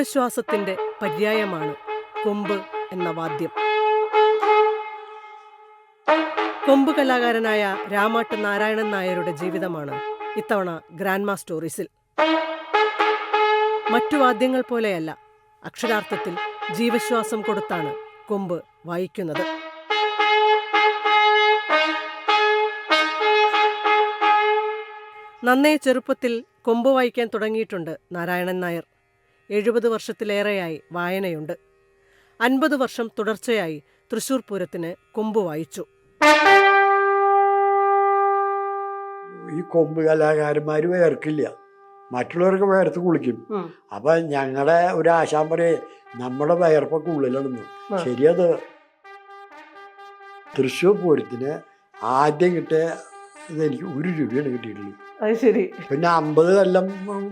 ജീവശ്വാസത്തിന്റെ പര്യായമാണ് കൊമ്പ് എന്ന വാദ്യം. കൊമ്പ് കലാകാരനായ രാമാട്ട് നാരായണൻ നായരുടെ ജീവിതമാണ് ഇത്തവണ ഗ്രാൻഡ്മാ സ്റ്റോറീസിൽ. മറ്റു വാദ്യങ്ങൾ പോലെയല്ല, അക്ഷരാർത്ഥത്തിൽ ജീവശ്വാസം കൊടുത്താണ് കൊമ്പ് വായിക്കുന്നത്. നന്നേ ചെറുപ്പത്തിൽ കൊമ്പ് വായിക്കാൻ തുടങ്ങിയിട്ടുണ്ട് നാരായണൻ നായർ. 70 വർഷത്തിലേറെയായി വായനയുണ്ട്. 50 വർഷം തുടർച്ചയായി തൃശൂർ പൂരത്തിന് കൊമ്പ് വായിച്ചു. ഈ കൊമ്പ് കലാകാരന്മാർ വേർക്കില്ല, മറ്റുള്ളവർക്ക് വേർത്ത് കുളിക്കും. അപ്പൊ ഞങ്ങളുടെ ഒരു ആശാൻ പറയേ, നമ്മുടെ വയർപ്പൊക്കെ ഉള്ളിലാണെന്ന്. ശരിയത്. തൃശ്ശൂർ പൂരത്തിന് ആദ്യം കിട്ടിയ എനിക്ക് 1 രൂപയാണ് കിട്ടിയിട്ടുള്ളൂ. ശരി. പിന്നെ 50 കൊല്ലം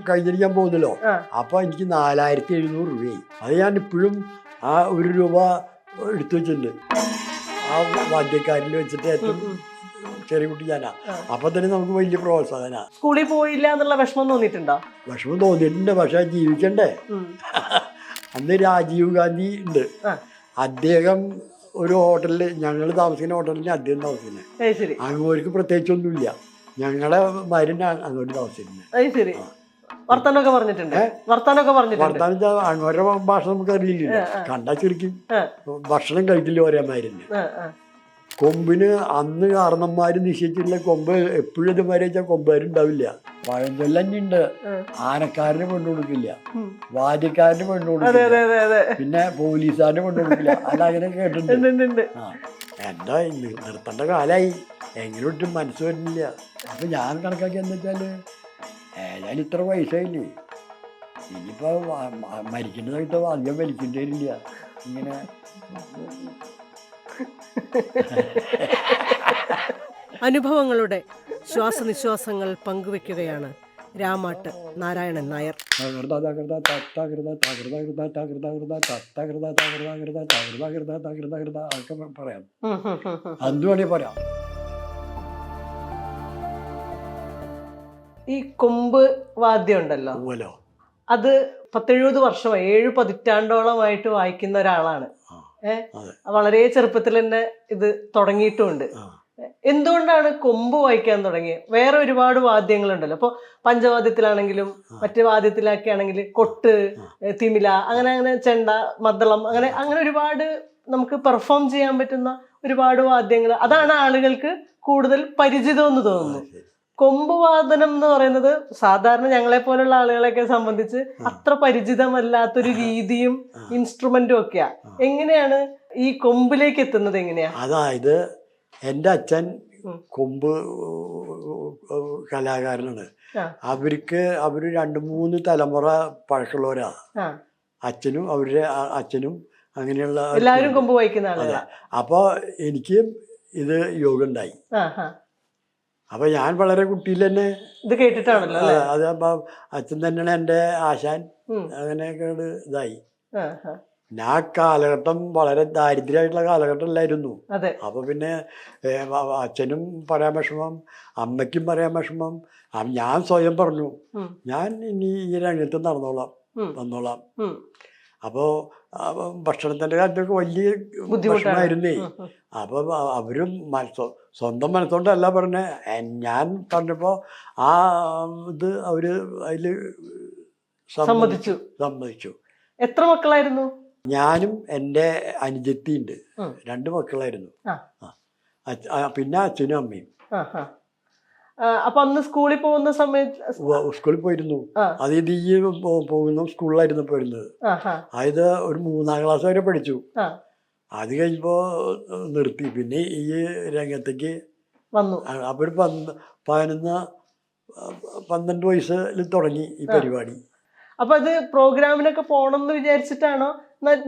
കഴിഞ്ഞിരിക്കാൻ പോകുന്നല്ലോ. അപ്പൊ എനിക്ക് 4700 രൂപയായി. അത് ഞാൻ ഇപ്പോഴും ആ 1 രൂപ എടുത്തു വെച്ചിട്ടുണ്ട്. ആ വാദ്യക്കാരിൽ വെച്ചിട്ട് ഏറ്റവും ചെറിയ കുട്ടി ഞാനാ. അപ്പൊ തന്നെ നമുക്ക് വലിയ പ്രോത്സാഹന. സ്കൂളിൽ പോയില്ല എന്നുള്ള വിഷമം തോന്നിയിട്ടുണ്ടോ? വിഷമം തോന്നിയിട്ടുണ്ട്, പക്ഷെ ജീവിക്കണ്ടേ. അന്ന് രാജീവ് ഗാന്ധി ഉണ്ട്, അദ്ദേഹം ഒരു ഹോട്ടലിൽ, ഞങ്ങൾ താമസിക്കുന്ന ഹോട്ടലിന് അദ്ദേഹം താമസിക്കുന്നത്. അങ്ങോട്ട് പ്രത്യേകിച്ചൊന്നുമില്ല, ഞങ്ങളുടെ മരുന്ന് അങ്ങോട്ട് താമസിക്കുന്നത്. വർത്താനൊക്കെ പറഞ്ഞിട്ടുണ്ട്. വർത്താനം അങ്ങോരുടെ ഭാഷ നമുക്ക് അറിയില്ല, കണ്ടാ ചിരിക്കും. ഭക്ഷണം കഴിക്കില്ല ഒരേ മരുന്ന്. കൊമ്പിന് അന്ന് കാരണന്മാര് നിശ്ചയിച്ചിട്ടുള്ള കൊമ്പ് എപ്പോഴും ഇതുമാരെ വെച്ചാൽ കൊമ്പുകാരുണ്ടാവില്ല. പഴഞ്ചൊല്ല ഉണ്ട്, ആനക്കാരന് പെണ്ണു കൊടുക്കില്ല, വാദ്യക്കാരന് പെണ്ണു കൊടുക്കില്ല, പിന്നെ പോലീസുകാരന് പെണ്ണു കൊടുക്കില്ല. അതങ്ങനെ കേട്ടിട്ടുണ്ട്. എന്താ നിർത്തേണ്ട കാലായി, എങ്കിലും ഒട്ടും മനസ്സ് വരുന്നില്ല. അപ്പൊ ഞാൻ കണക്കാക്കി എന്താ വെച്ചാല്, ഏതായാലും ഇത്ര വയസ്സായില്ലേ, ഇനിയിപ്പോ മരിക്കേണ്ടതായിട്ട് അധികം വലിക്കേണ്ടി വരില്ല. ഇങ്ങനെ അനുഭവങ്ങളുടെ ശ്വാസനിശ്വാസങ്ങൾ പങ്കുവെക്കുകയാണ് രാമാട്ട് നാരായണൻ നായർ. പറയാം, എന്തുവേണേ പറയാം. ഈ കൊമ്പ് വാദ്യം ഉണ്ടല്ലോ, അത് 10-70 വർഷമായി, 7 പതിറ്റാണ്ടോളമായിട്ട് വായിക്കുന്ന ഒരാളാണ്. വളരെ ചെറുപ്പത്തിൽ തന്നെ ഇത് തുടങ്ങിയിട്ടുമുണ്ട്. എന്തുകൊണ്ടാണ് കൊമ്പ് വായിക്കാൻ തുടങ്ങിയത്? വേറെ ഒരുപാട് വാദ്യങ്ങളുണ്ടല്ലോ. അപ്പോൾ പഞ്ചവാദ്യത്തിലാണെങ്കിലും മറ്റു വാദ്യത്തിലൊക്കെ ആണെങ്കിൽ കൊട്ട്, തിമില, അങ്ങനെ ചെണ്ട, മദ്ദളം, അങ്ങനെ ഒരുപാട് നമുക്ക് പെർഫോം ചെയ്യാൻ പറ്റുന്ന ഒരുപാട് വാദ്യങ്ങൾ. അതാണ് ആളുകൾക്ക് കൂടുതൽ പരിചിതമെന്ന് തോന്നുന്നു. കൊമ്പ് വാദനം എന്ന് പറയുന്നത് സാധാരണ ഞങ്ങളെ പോലുള്ള ആളുകളെയൊക്കെ സംബന്ധിച്ച് അത്ര പരിചിതമല്ലാത്തൊരു രീതിയും ഇൻസ്ട്രുമെന്റും ഒക്കെയാ. എങ്ങനെയാണ് ഈ കൊമ്പിലേക്ക് എത്തുന്നത്? എങ്ങനെയാ? അതായത് എൻ്റെ അച്ഛൻ കൊമ്പ് കലാകാരനാണ്. അവര് 2-3 തലമുറ പഴക്കമുള്ളവരാ. അച്ഛനും അച്ഛനും അങ്ങനെയുള്ള എല്ലാവരും കൊമ്പ് വായിക്കുന്ന ആളാ. അപ്പൊ എനിക്ക് ഇത് യോഗം ഉണ്ടായി. അപ്പൊ ഞാൻ വളരെ കുട്ടിയിൽ തന്നെ ഇത് കേട്ടിട്ടാണല്ലോ. അത് അപ്പൊ അച്ഛൻ തന്നെയാണ് എൻ്റെ ആശാൻ. അങ്ങനെയൊക്കെ ഇതായി. പിന്നെ ആ കാലഘട്ടം വളരെ ദാരിദ്ര്യമായിട്ടുള്ള കാലഘട്ടം അല്ലായിരുന്നു. അപ്പൊ പിന്നെ അച്ഛനും പറയാൻ വിഷമം, അമ്മയ്ക്കും പറയാൻ വിഷമം. ഞാൻ സ്വയം പറഞ്ഞു, ഞാൻ ഇനി ഈ രംഗത്ത് വന്നോളാം. അപ്പോൾ ഭക്ഷണത്തിൻ്റെ കാര്യത്തൊക്കെ വലിയ ഭക്ഷണമായിരുന്നേ. അപ്പൊ അവരും സ്വന്തം മനസ്സുകൊണ്ടല്ല പറഞ്ഞ, ഞാൻ പറഞ്ഞപ്പോ ആ ഇത് അവര് അതില് സമ്മതിച്ചു. എത്ര മക്കളായിരുന്നു? ഞാനും എൻ്റെ അനുജത്തിയുണ്ട്, 2 മക്കളായിരുന്നു. പിന്നെ അച്ഛനും അമ്മയും. അപ്പൊ അന്ന് സ്കൂളിൽ പോകുന്ന സമയത്ത് സ്കൂളിൽ പോയിരുന്നു. അത് ഈ പോകുന്ന സ്കൂളിലായിരുന്നു പോയിരുന്നത്. അതായത് ഒരു 3-ാം ക്ലാസ് വരെ പഠിച്ചു. അത് കഴിഞ്ഞപ്പോ നിർത്തി. പിന്നെ ഈ രംഗത്തേക്ക് വന്നു. അപ്പൊ ഒരു 11-12 വയസ്സിൽ തുടങ്ങി ഈ പരിപാടി. അപ്പൊ അത് പ്രോഗ്രാമിനൊക്കെ പോണം എന്ന് വിചാരിച്ചിട്ടാണോ,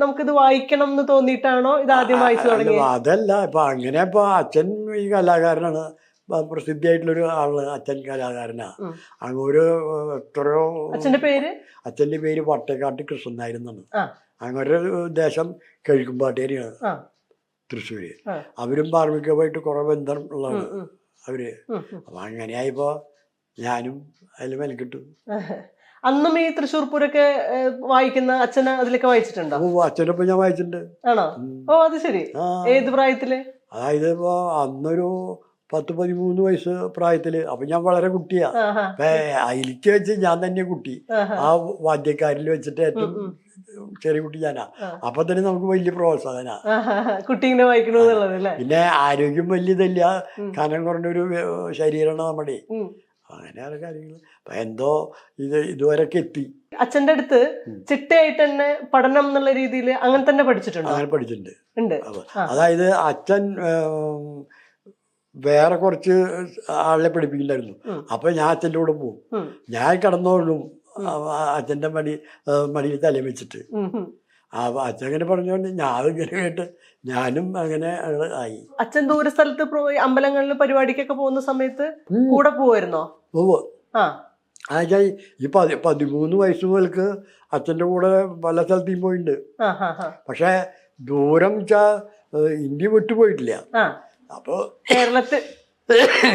നമുക്കിത് വായിക്കണം എന്ന് തോന്നിയിട്ടാണോ ഇത് ആദ്യം വായിച്ചു തുടങ്ങി? അതല്ല, ഇപ്പൊ അങ്ങനെ ഇപ്പൊ അച്ഛൻ ഈ കലാകാരനാണ്, പ്രസിദ്ധിയായിട്ടുള്ളൊരു ആളാണ് അച്ഛൻ, കലാകാരനാ. അങ്ങൊരു എത്രയോ. അച്ഛൻ്റെ പേര് വട്ടേക്കാട്ട് കൃഷ്ണൻ എന്നാണ്. അങ്ങൊരു ദേശം കിഴക്കുംപാട്ടേരിയാണ്, തൃശ്ശൂര്. അവരും പാർമികമായിട്ട് കുറെ ബന്ധം ഉള്ളതാണ് അവര്. അപ്പൊ അങ്ങനെയായപ്പോ ഞാനും അതിൽ മെനക്കിട്ടു. അന്നും ഈ തൃശ്ശൂർ പൂരൊക്കെ വായിക്കുന്ന അച്ഛനെ അതിലൊക്കെ വായിച്ചിട്ടുണ്ടോ? അച്ഛനൊപ്പം ഞാൻ വായിച്ചിട്ടുണ്ട്. ആണോ? ഓ അത് ശരി. ഏത് പ്രായത്തില്? അതായത് ഇപ്പൊ അന്നൊരു 10-13 വയസ്സ് പ്രായത്തില്. അപ്പൊ ഞാൻ വളരെ കുട്ടിയാ. അപ്പൊ അതിലേക്ക് വെച്ച് ഞാൻ തന്നെ കുട്ടി. ആ വാദ്യക്കാരിൽ വെച്ചിട്ട് ഏറ്റവും ചെറിയ കുട്ടി ഞാനാ. അപ്പൊ തന്നെ നമുക്ക് വലിയ പ്രോത്സാഹന കുട്ടീനെ വായിക്കണമെന്നുള്ളത്. പിന്നെ ആരോഗ്യം വലിയതല്ല, കനം കുറഞ്ഞൊരു ശരീരമാണ് നമ്മുടെ. അങ്ങനെയാണ് കാര്യങ്ങൾ. അപ്പൊ എന്തോ ഇതുവരെയൊക്കെ എത്തി. അച്ഛന്റെ അടുത്ത് ചിട്ടയായിട്ട് തന്നെ പഠനം എന്നുള്ള രീതിയിൽ അങ്ങനെ തന്നെ പഠിച്ചിട്ടുണ്ട്? അങ്ങനെ പഠിച്ചിട്ടുണ്ട്. അതായത് അച്ഛൻ വേറെ കുറച്ച് ആളെ പഠിപ്പിക്കില്ലായിരുന്നു. അപ്പൊ ഞാൻ അച്ഛൻ്റെ കൂടെ പോകും. ഞാൻ കിടന്നോളും അച്ഛൻ്റെ മടിയിൽ തല വെച്ചിട്ട്. അപ്പൊ അച്ഛൻ അങ്ങനെ പറഞ്ഞോണ്ട് ഞാൻ ഇങ്ങനെ കേട്ട് ഞാനും അങ്ങനെ ആയി. അച്ഛൻ ദൂര സ്ഥലത്ത് അമ്പലങ്ങളിൽ പരിപാടിക്കൊക്കെ പോകുന്ന സമയത്ത് കൂടെ പോവായിരുന്നോ? പോവോ. അതാ ഈ 13 വയസ്സ് മുതൽക്ക് അച്ഛൻ്റെ കൂടെ പല സ്ഥലത്തേക്കും പോയിട്ടുണ്ട്. പക്ഷെ ദൂരം ഇന്ത്യ വിട്ടു പോയിട്ടില്ല. അപ്പോ കേരളത്തിൽ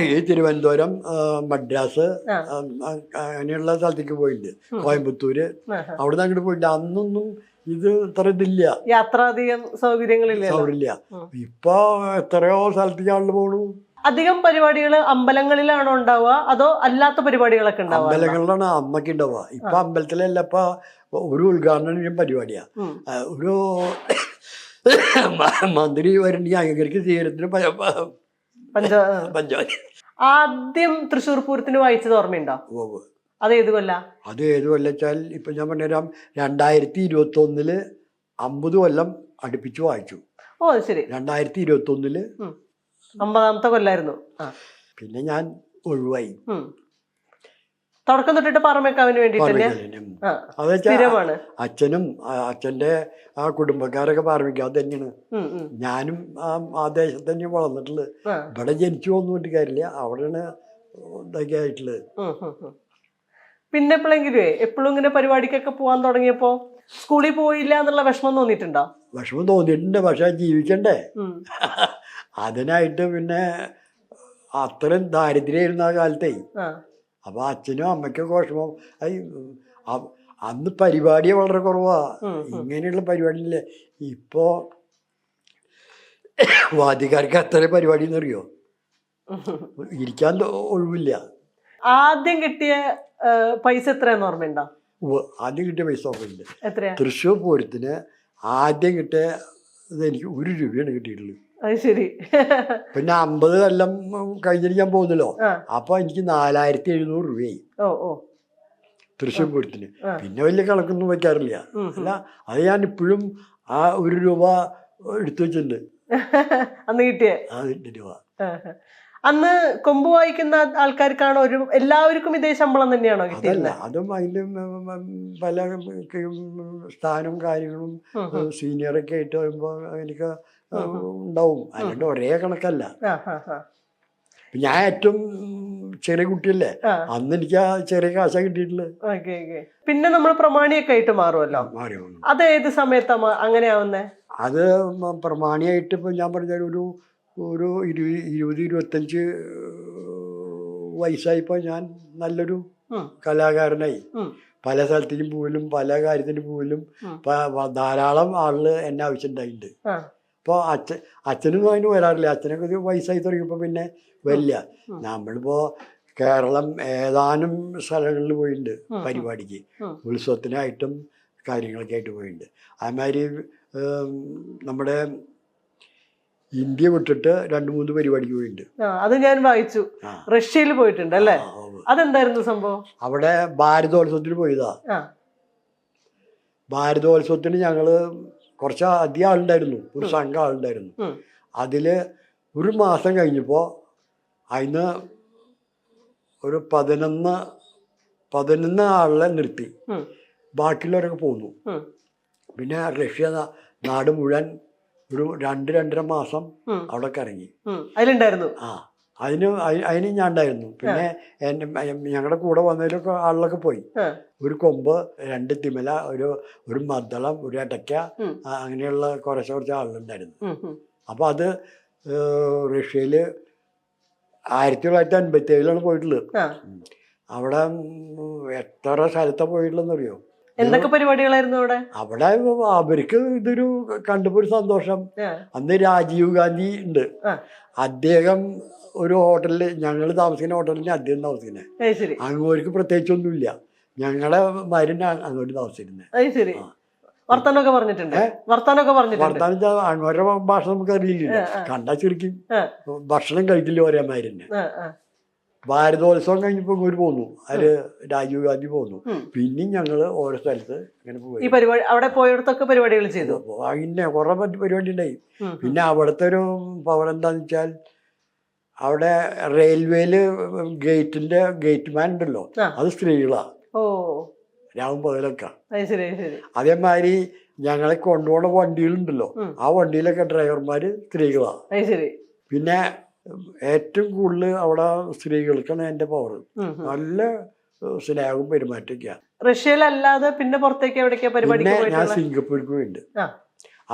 ഈ തിരുവനന്തപുരം, മദ്രാസ് അങ്ങനെയുള്ള സ്ഥലത്തേക്ക് പോയിട്ടുണ്ട്. കോയമ്പത്തൂര് അവിടെ നിന്ന് അങ്ങോട്ട് പോയിട്ടുണ്ട്. അന്നൊന്നും ഇത് ഇത്ര ഇതില്ല, യാത്രാധികം സൗകര്യങ്ങളില്ല. ഇപ്പൊ എത്രയോ സ്ഥലത്തേക്ക് ആളുകൾ പോണു. അധികം പരിപാടികൾ അമ്പലങ്ങളിലാണോ ഉണ്ടാവുക അതോ അല്ലാത്ത പരിപാടികളൊക്കെ ഉണ്ടാവുക? അമ്പലങ്ങളിലാണ് അമ്മക്ക് ഉണ്ടാവുക. ഇപ്പൊ അമ്പലത്തിലല്ല, ഇപ്പൊ ഒരു ഉദ്ഘാടനം പരിപാടിയാ. ഒരു മന്ത്രി വരണ്ടി അംഗീകരിക്ക് തീരത്തിന് പഞ്ചായത്ത്. ആദ്യം തൃശ്ശൂർ പൂരത്തിന് വായിച്ചത് ഓർമ്മയുണ്ടോ? അത് ഏത് കൊല്ല? അത് ഏത് കൊല്ലച്ചാൽ ഇപ്പൊ ഞാൻ പറഞ്ഞുതരാം. 2021 50 കൊല്ലം അടുപ്പിച്ച് വായിച്ചു. ഓ ശരി. 2021 50ാമത്തെ കൊല്ലായിരുന്നു. പിന്നെ ഞാൻ ഒഴിവായി. തുടക്കം തൊട്ടിട്ട് പാറമേക്കാവിന് വേണ്ടിട്ട് അച്ഛനും അച്ഛൻ്റെ ആ കുടുംബക്കാരൊക്കെ പാറമേക്കാവ് തന്നെയാണ്. ഞാനും ആ ദേശത്ത് തന്നെ വളർന്നിട്ടുള്ളത്. ഇവിടെ ജനിച്ചു പോകുന്ന കാര്യമില്ല, അവിടെയാണ് ഇതൊക്കെ ആയിട്ടുള്ളത്. പിന്നെ എപ്പോഴും ഇങ്ങനെ പരിപാടിക്കൊക്കെ പോകാൻ തുടങ്ങിയപ്പോ സ്കൂളിൽ പോയില്ല എന്നുള്ള വിഷമം തോന്നിയിട്ടുണ്ടോ? വിഷമം തോന്നിയിട്ടുണ്ട്. പക്ഷെ ജീവിക്കണ്ടേ, അതിനായിട്ട് പിന്നെ അത്രയും ദാരിദ്ര്യമായിരുന്നു ആ കാലത്തേ. അപ്പൊ അച്ഛനും അമ്മയ്ക്കൊക്കെ വിഷമം. അന്ന് പരിപാടി വളരെ കുറവാ. ഇങ്ങനെയുള്ള പരിപാടിയില്ലേ. ഇപ്പോ വാദ്യക്കാർക്ക് അത്ര പരിപാടി എന്നറിയോ, ഇരിക്കാൻ ഒഴിവില്ല. ആദ്യം കിട്ടിയ പൈസ എത്രയാന്ന് ഓർമ്മയുണ്ടോ? ആദ്യം കിട്ടിയ പൈസ ഓർമ്മയുണ്ട്. എത്രയാ? തൃശ്ശൂർ പൂരത്തിന് ആദ്യം കിട്ടിയ എനിക്ക് 1 രൂപയാണ് കിട്ടിയിട്ടുള്ളത്. അത് ശരി. പിന്നെ 50 കൊല്ലം കഴിഞ്ഞിട്ട് ഞാൻ പോകുന്നല്ലോ. അപ്പൊ എനിക്ക് 4700 രൂപയായി തൃശ്ശൂർ പൂരത്തിന്. പിന്നെ വലിയ കണക്കൊന്നും വെക്കാറില്ല. അല്ല, അത് ഞാൻ ഇപ്പോഴും ആ 1 രൂപ എടുത്തു വെച്ചിട്ടുണ്ട്. അന്ന് കിട്ടിയ 2 രൂപ. അന്ന് കൊമ്പ് വായിക്കുന്ന ആൾക്കാർക്കാണോ എല്ലാവർക്കും ഇതേ ശമ്പളം തന്നെയാണോ കിട്ടിയത്? അതും അതിന്റെ പല സ്ഥാനവും കാര്യങ്ങളും സീനിയറൊക്കെ ആയിട്ട് വരുമ്പോ എനിക്ക് ഉണ്ടാവും. അല്ലാണ്ട് ഒരേ കണക്കല്ല. ഞാൻ ഏറ്റവും ചെറിയ കുട്ടിയല്ലേ, അന്ന് എനിക്ക് ആ ചെറിയ കാശ കിട്ടിയിട്ടുള്ളത്. പിന്നെ നമ്മൾ പ്രമാണിയൊക്കെ ആയിട്ട് മാറുമല്ലോ, അത് ഏത് സമയത്താ അങ്ങനെ ആവുന്നേ? അത് പ്രമാണിയായിട്ട് ഇപ്പൊ ഞാൻ പറഞ്ഞ ഒരു 20-25 വയസ്സായപ്പോ ഞാൻ നല്ലൊരു കലാകാരനായി. പല സ്ഥലത്തേക്കും പോലും പല കാര്യത്തിന് പോലും ധാരാളം ആളുകൾ എന്നെ ആവശ്യമുണ്ടായിട്ടുണ്ട്. അപ്പോൾ അച്ഛനൊന്നും അതിന് വരാറില്ല. അച്ഛനൊക്കെ വയസ്സായി തുടങ്ങിയപ്പോൾ പിന്നെ വരില്ല. നമ്മളിപ്പോ കേരളം ഏതാനും സ്ഥലങ്ങളിൽ പോയിട്ടുണ്ട് പരിപാടിക്ക്, ഉത്സവത്തിനായിട്ടും കാര്യങ്ങളൊക്കെ ആയിട്ട് പോയിട്ടുണ്ട്. അതുമാതിരി നമ്മുടെ ഇന്ത്യ വിട്ടിട്ട് 2-3 പരിപാടിക്ക് പോയിട്ടുണ്ട്. അത് ഞാൻ വായിച്ചു. റഷ്യയിൽ പോയിട്ടുണ്ട് അല്ലേ? അതെന്തായിരുന്നു സംഭവം? അവിടെ ഭാരതോത്സവത്തിന് പോയതാ. ഭാരതോത്സവത്തിന് ഞങ്ങള് കുറച്ച് അധികം ആളുണ്ടായിരുന്നു, ഒരു സംഘം ആളുണ്ടായിരുന്നു. അതില് 1 മാസം കഴിഞ്ഞപ്പോൾ അതിന് ഒരു 11 ആളെ നിർത്തി, ബാക്കിയുള്ളവരൊക്കെ പോന്നു. പിന്നെ റഷ്യ നാട് മുഴുവൻ ഒരു 2-2.5 മാസം അവിടെ കറങ്ങി. അതിലുണ്ടായിരുന്നു. അതിന് ഞാൻ ഉണ്ടായിരുന്നു. പിന്നെ ഞങ്ങളുടെ കൂടെ വന്നതിലൊക്കെ ആളിലൊക്കെ പോയി. ഒരു കൊമ്പ്, 2 തിമല, ഒരു മദ്ദളം, ഒരു അടയ്ക്ക, അങ്ങനെയുള്ള കുറച്ച് ആളുകളുണ്ടായിരുന്നു. അപ്പൊ അത് റഷ്യയില് 1957 പോയിട്ടുള്ളത്. അവിടെ എത്ര സ്ഥലത്താ പോയിട്ടുള്ളതെന്നറിയോ? എന്തൊക്കെ പരിപാടികളായിരുന്നു അവിടെ? അവിടെ അവർക്ക് ഇതൊരു കണ്ടപ്പോ ഒരു സന്തോഷം. അന്ന് രാജീവ് ഗാന്ധി ഉണ്ട്, അദ്ദേഹം ഒരു ഹോട്ടലിൽ, ഞങ്ങൾ താമസിക്കുന്ന ഹോട്ടലിന് അദ്ദേഹം താമസിക്കുന്നത്. അങ്ങോട്ട് പ്രത്യേകിച്ചൊന്നുമില്ല, ഞങ്ങളുടെ മരുന്ന് അങ്ങോട്ട് താമസിച്ചിരുന്നത്. വർത്താനൊക്കെ പറഞ്ഞിട്ടുണ്ട്. വർത്താനം അങ്ങോരുടെ ഭാഷ നമുക്ക് അറിയില്ല, കണ്ടാ ചിരിക്കും. ഭക്ഷണം കഴിക്കില്ല ഒരേ മരുന്ന്. ഭാരതോത്സവം കഴിഞ്ഞപ്പോ ഇങ്ങോട്ട് പോന്നു, അതില് രാജീവ് ഗാന്ധി പോന്നു. പിന്നെയും ഞങ്ങള് ഓരോ സ്ഥലത്ത് ഇങ്ങനെ പോയി. ഈ പരിപാടി അവിടെ പോയിടത്തൊക്കെ പരിപാടികൾ ചെയ്തു. പിന്നെ കുറെ പരിപാടി ഉണ്ടായി. പിന്നെ അവിടുത്തെ ഒരു പവർ എന്താന്ന് വെച്ചാൽ, അവിടെ റെയിൽവേയില് ഗേറ്റ്മാൻ ഉണ്ടല്ലോ, അത് സ്ത്രീകളാ. രാവും പകലൊക്കെ. അതേമാതിരി ഞങ്ങളെ കൊണ്ടുപോകുന്ന വണ്ടികളുണ്ടല്ലോ, ആ വണ്ടിയിലൊക്കെ ഡ്രൈവർമാര് സ്ത്രീകളാ. പിന്നെ ഏറ്റവും കൂടുതൽ അവിടെ സ്ത്രീകൾക്കാണ് എൻ്റെ പവർ. നല്ല സ്നേഹവും പെരുമാറ്റൊക്കെയാണ്. റഷ്യയിലല്ലാതെ പിന്നെ പുറത്തേക്ക് എവിടേക്കാ പരിപാടി? ഞാൻ സിംഗപ്പൂർക്ക് പോയിട്ടുണ്ട്.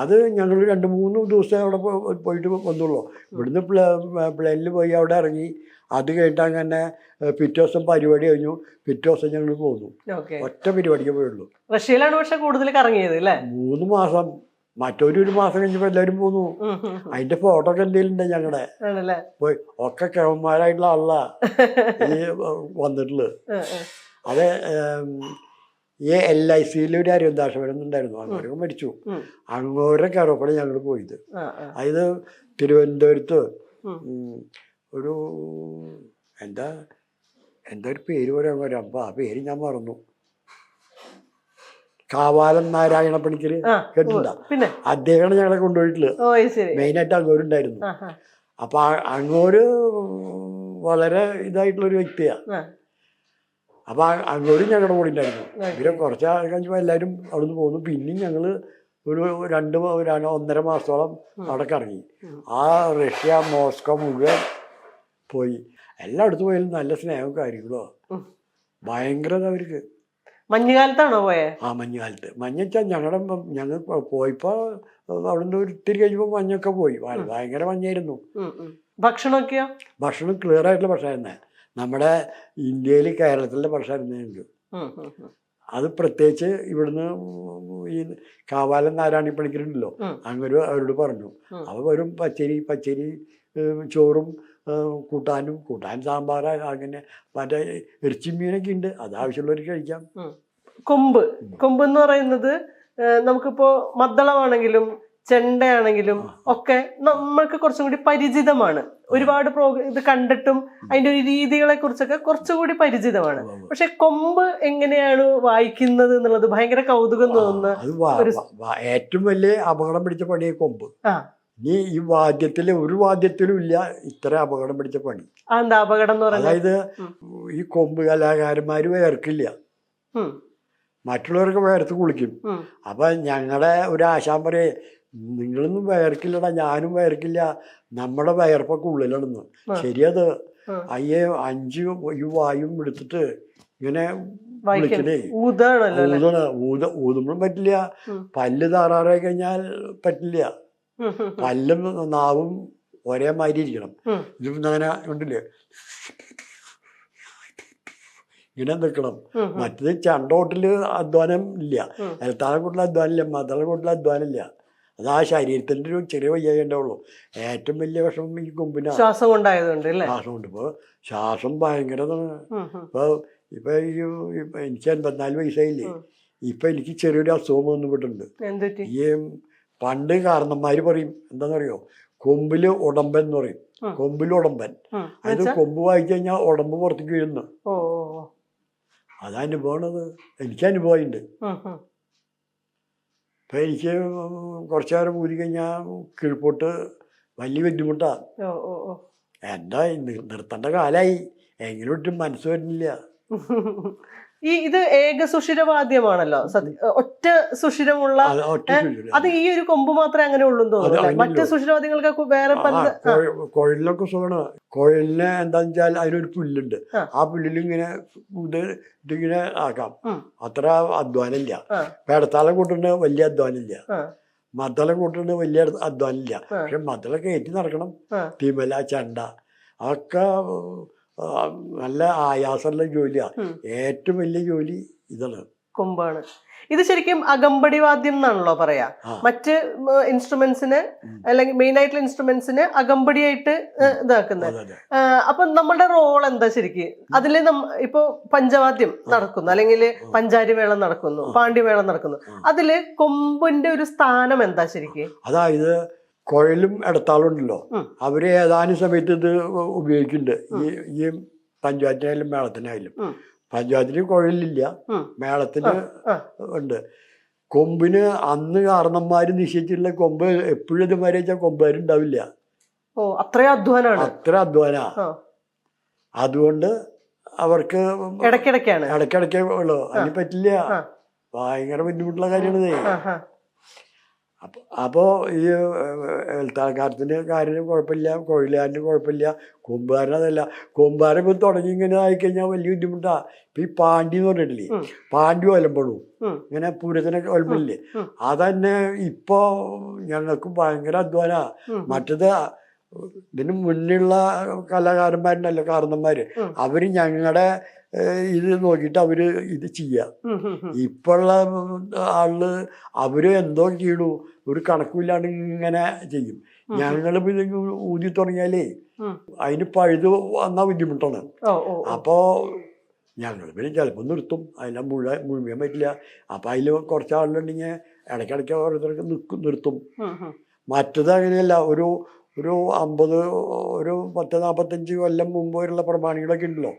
അത് ഞങ്ങൾ 2-3 ദിവസം അവിടെ പോയിട്ട് വന്നുള്ളൂ. ഇവിടുന്ന് പ്ലെയിനിൽ പോയി അവിടെ ഇറങ്ങി, അത് കഴിഞ്ഞിട്ട് അങ്ങനെ പിറ്റേ ദിവസം പരിപാടി കഴിഞ്ഞു. പിറ്റേ ദിവസം ഞങ്ങൾ പോന്നു. ഒറ്റ പരിപാടിക്ക് പോയുള്ളൂ. റഷ്യയിലാണ് പക്ഷെ കൂടുതൽ കറങ്ങിയത് അല്ലേ? 3 മാസം. മറ്റൊരു മാസം കഴിഞ്ഞപ്പോ എല്ലാവരും പോന്നു. അതിന്റെ ഫോട്ടോ ഒക്കെ എന്തെങ്കിലും ഉണ്ട് ഞങ്ങളുടെ പോയി. ഒക്കെ കിഴവന്മാരായിട്ടുള്ള ആളാ ഈ വന്നിട്ടുള്ളത്. അത് ഈ LICയിൽ ഒരു അരവിന്ദാക്ഷപരം ഉണ്ടായിരുന്നു, അങ്ങോട്ടൊക്കെ മരിച്ചു. അങ്ങോരെ കയറപ്പോഴേ ഞങ്ങൾ പോയത്. അതായത് തിരുവനന്തപുരത്ത് ഒരു എന്താ ഒരു പേര് പറയാൻ വരാം, അപ്പൊ ആ പേര് ഞാൻ മറന്നു. കാവാലം നാരായണ പണിക്കര് കേട്ടിട്ടുണ്ടോ? അദ്ദേഹമാണ് ഞങ്ങളെ കൊണ്ടുപോയിട്ടുള്ളത്. മെയിനായിട്ട് അങ്ങോരുണ്ടായിരുന്നു. അപ്പൊ അങ്ങോര് വളരെ ഇതായിട്ടുള്ളൊരു വ്യക്തിയാണ്. അപ്പൊ അങ്ങോട്ട് ഞങ്ങളുടെ കൂടെ ഉണ്ടായിരുന്നു. ഇവരെ കുറച്ച് കഴിഞ്ഞപ്പോൾ എല്ലാവരും അവിടുന്ന് പോന്നു. പിന്നെയും ഞങ്ങള് ഒരു 1.5 മാസത്തോളം അവിടെ കറങ്ങി. ആ റഷ്യ, മോസ്കോ മുഴുവൻ പോയി. എല്ലായിടത്തും പോയാലും നല്ല സ്നേഹവും കാര്യങ്ങളോ, ഭയങ്കര അവർക്ക്. മഞ്ഞുകാലത്താണോ പോയെ? മഞ്ഞുകാലത്ത്. മഞ്ഞെച്ചാൽ ഞങ്ങൾ പോയപ്പോ അവിടുന്ന് ഒത്തിരി കഴിഞ്ഞപ്പോ മഞ്ഞൊക്കെ പോയി. ഭയങ്കര മഞ്ഞായിരുന്നു. ഭക്ഷണമൊക്കെയോ? ഭക്ഷണം ക്ലിയർ ആയിട്ടുള്ള ഭക്ഷണമായിരുന്നേ. നമ്മുടെ ഇന്ത്യയിൽ കേരളത്തിലെ ഭക്ഷണമായിരുന്നു ഞങ്ങൾക്ക്. അത് പ്രത്യേകിച്ച് ഇവിടുന്ന് ഈ കാവാലം നാരായണ പണിക്കരുണ്ടല്ലോ, അങ്ങനെ അവരോട് പറഞ്ഞു. അവ വരും പച്ചരി ചോറും കൂട്ടാൻ സാമ്പാർ, അങ്ങനെ മറ്റേ ഇറച്ചി മീനൊക്കെ ഉണ്ട്, അത് ആവശ്യമുള്ളവർക്ക് കഴിക്കാം. കൊമ്പ് എന്ന് പറയുന്നത് നമുക്കിപ്പോ മദ്ദളമാണെങ്കിലും ചെണ്ടയാണെങ്കിലും ഒക്കെ നമ്മൾക്ക് കുറച്ചും കൂടി പരിചിതമാണ്. ഒരുപാട് ഇത് കണ്ടിട്ടും അതിന്റെ ഒരു രീതികളെ കുറിച്ചൊക്കെ കുറച്ചുകൂടി പരിചിതമാണ്. പക്ഷെ കൊമ്പ് എങ്ങനെയാണ് വായിക്കുന്നത് എന്നുള്ളത് ഭയങ്കര കൗതുകം തോന്നുന്ന. ഏറ്റവും വലിയ അപകടം പിടിച്ച പണിയെ കൊമ്പ്. ഈ വാദ്യത്തില് ഒരു വാദ്യത്തിലും ഇല്ല ഇത്ര അപകടം പിടിച്ച പണി. എന്താ അപകടം എന്ന് പറയുന്നത്? അതായത് ഈ കൊമ്പ് കലാകാരന്മാര് വേർക്കില്ല, മറ്റുള്ളവർക്ക് വേർത്ത് കുളിക്കും. അപ്പൊ ഞങ്ങളുടെ ഒരു ആശാൻ പറയേ, നിങ്ങളൊന്നും വയർക്കില്ലടാ, ഞാനും വയർക്കില്ല, നമ്മുടെ വയർപ്പൊക്കെ ഉള്ളിലാണെന്ന്. ശരിയത്. 5 വായും എടുത്തിട്ട് ഇങ്ങനെ വിളിക്കണേ, ഊതുമ്പോഴും പറ്റില്ല. പല്ല് താറാറായി കഴിഞ്ഞാൽ പറ്റില്ല. പല്ലും നാവും ഒരേ മാതിരി ഇരിക്കണം. ഇതിങ്ങനെ ഉണ്ടല്ലേ, ഇങ്ങനെ നിൽക്കണം. മറ്റത് ചണ്ടോട്ടില് അധ്വാനം ഇല്ല, എലത്താളം കൂട്ടിൽ അധ്വാനം ഇല്ല, മദ്ദളം കൂട്ടിൽ അധ്വാനം ഇല്ല. അത് ആ ശരീരത്തിന്റെ ഒരു ചെറിയ വയ്യായി ഉണ്ടാവുള്ളൂ. ഏറ്റവും വലിയ വിഷമം ഈ കൊമ്പിനാ. ശ്വാസം കൊണ്ടായതുകൊണ്ട്. ശ്വാസം കൊണ്ട് ഇപ്പൊ ശ്വാസം ഭയങ്കരതാണ്. ഇപ്പൊ എനിക്ക് 54 വയസ്സായില്ലേ. ഇപ്പൊ എനിക്ക് ചെറിയൊരു അസുഖം വന്നുപോയിട്ടുണ്ട്. ഈ പണ്ട് കാരണന്മാര് പറയും, എന്താണെന്നറിയോ, കൊമ്പില് ഉടമ്പൻ എന്ന് പറയും. കൊമ്പില് ഉടമ്പൻ, അത് കൊമ്പ് വായിച്ചു കഴിഞ്ഞാൽ ഉടമ്പ് പുറത്തേക്ക് വീഴുന്നു. അതനുഭവമാണത്. എനിക്ക് അനുഭവമുണ്ട്. ഇപ്പം എനിക്ക് കുറച്ചു നേരം ഊരി കഴിഞ്ഞാൽ കീഴ്പോട്ട് വലിയ ബുദ്ധിമുട്ടാ. എന്താ നിർത്തേണ്ട കാലായി, എങ്കിലും ഒട്ടും മനസ്സ് വരുന്നില്ല. ഇത് ഏകസുഷിരവാദ്യമാണല്ലോ, ഒറ്റ സുഷിരമുള്ള. അത് ഈ ഒരു കൊമ്പ് മാത്രമേ അങ്ങനെ ഉള്ളൂ തോന്നുന്നു. മറ്റ് സുഷിരവാദ്യങ്ങൾക്ക് വേറെ കുഴലിനൊക്കെ സുഖമാണ്. കുഴലിന് എന്താന്ന് വെച്ചാൽ അതിനൊരു പുല്ലുണ്ട്, ആ പുല്ലിൽ ഇങ്ങനെ ഇതിങ്ങനെ ആക്കാം. അത്ര അധ്വാനം ഇല്ല. പേടത്താളം കൂട്ടുന്ന വലിയ അധ്വാനം ഇല്ല, മദ്ദളം കൂട്ടുന്ന വലിയ അധ്വാനം ഇല്ല. പക്ഷെ മദ്ദളൊക്കെ ഏറ്റി നടക്കണം. തീമല, ചെണ്ട, അതൊക്കെ നല്ല ആയാസമുള്ള ജോലിയാണ്. ഏറ്റവും വലിയ ജോലി ഇതാണ്, കൊമ്പാണ്. ഇത് ശരിക്കും അകമ്പടി വാദ്യം എന്നാണല്ലോ പറയാ. മറ്റ് ഇൻസ്ട്രുമെന്റ്സിന് അല്ലെങ്കിൽ മെയിൻ ആയിട്ടുള്ള ഇൻസ്ട്രുമെന്റ്സിന് അകമ്പടിയായിട്ട് ഇതാക്കുന്നത്. അപ്പൊ നമ്മുടെ റോൾ എന്താ ശരിക്കും അതില്? ഇപ്പൊ പഞ്ചവാദ്യം നടക്കുന്നു, അല്ലെങ്കിൽ പഞ്ചാരിമേളം നടക്കുന്നു, പാണ്ഡ്യമേളം നടക്കുന്നു, അതില് കൊമ്പിന്റെ ഒരു സ്ഥാനം എന്താ ശരിക്കും? അതായത് കുഴലും ഇടത്താളുണ്ടല്ലോ, അവര് ഏതാനും സമയത്ത് ഇത് ഉപയോഗിക്കുന്നുണ്ട്. ഈ പഞ്ചായത്തിനായാലും മേളത്തിനായാലും. പഞ്ചായത്തിന് കുഴലില്ല, മേളത്തിന് ഉണ്ട്. കൊമ്പിന് അന്ന് കാരണന്മാര് നിശ്ചയിച്ചിട്ടുള്ള കൊമ്പ് എപ്പോഴും ഇതുമാരെ വെച്ചാൽ കൊമ്പുകാരുണ്ടാവില്ല. അത്ര അധ്വാന. അതുകൊണ്ട് അവർക്ക് ഇടയ്ക്കിടയ്ക്കേ ഉള്ളു. അതിന് പറ്റില്ല, ഭയങ്കര ബുദ്ധിമുട്ടുള്ള കാര്യമാണ്. അപ്പോ ഈ എഴുത്താൾക്കാരത്തിന് കാര്യം കുഴപ്പമില്ല, കുഴലുകാരന് കുഴപ്പമില്ല, കൊമ്പുകാരനതല്ല. കൊമ്പുകാരൻ ഇപ്പം തുടങ്ങി ഇങ്ങനെ ആയിക്കഴിഞ്ഞാൽ വലിയ ബുദ്ധിമുട്ടാ. ഇപ്പൊ ഈ പാണ്ടി എന്ന് പറഞ്ഞിട്ടില്ലേ, പാണ്ടി ഒലമ്പളും ഇങ്ങനെ പൂരത്തിനൊക്കെ ഒലമ്പില്ലേ, അതന്നെ ഇപ്പോ ഞങ്ങൾക്ക് ഭയങ്കര അധ്വാന. മറ്റത് ഇതിന് മുന്നുള്ള കലാകാരന്മാരുണ്ടല്ലോ, കാരണന്മാര്, അവര് ഞങ്ങളുടെ ഇത് നോക്കിയിട്ട് അവര് ഇത് ചെയ്യാം. ഇപ്പോഴുള്ള ആള് അവര് എന്തോ ചെയ്യണു, ഒരു കണക്കില്ലാണ്ട് ഇങ്ങനെ ചെയ്യും. ഞങ്ങളിപ്പോ ഇത് ഊതി തുടങ്ങിയാലേ അതിന് പഴുത് വന്ന ബുദ്ധിമുട്ടാണ്. അപ്പോ ഞങ്ങൾ പിന്നെ ചിലപ്പോൾ നിർത്തും, അതിനെ മുഴുവൻ പറ്റില്ല. അപ്പൊ അതിൽ കുറച്ച് ആളുണ്ടെങ്കിൽ ഇടയ്ക്കിടയ്ക്ക് ഓരോരുത്തർക്ക് നിർത്തും. മറ്റത് അങ്ങനെയല്ല, ഒരു 10-45 കൊല്ലം മുമ്പുള്ള പ്രമാണികളൊക്കെ ഉണ്ടല്ലോ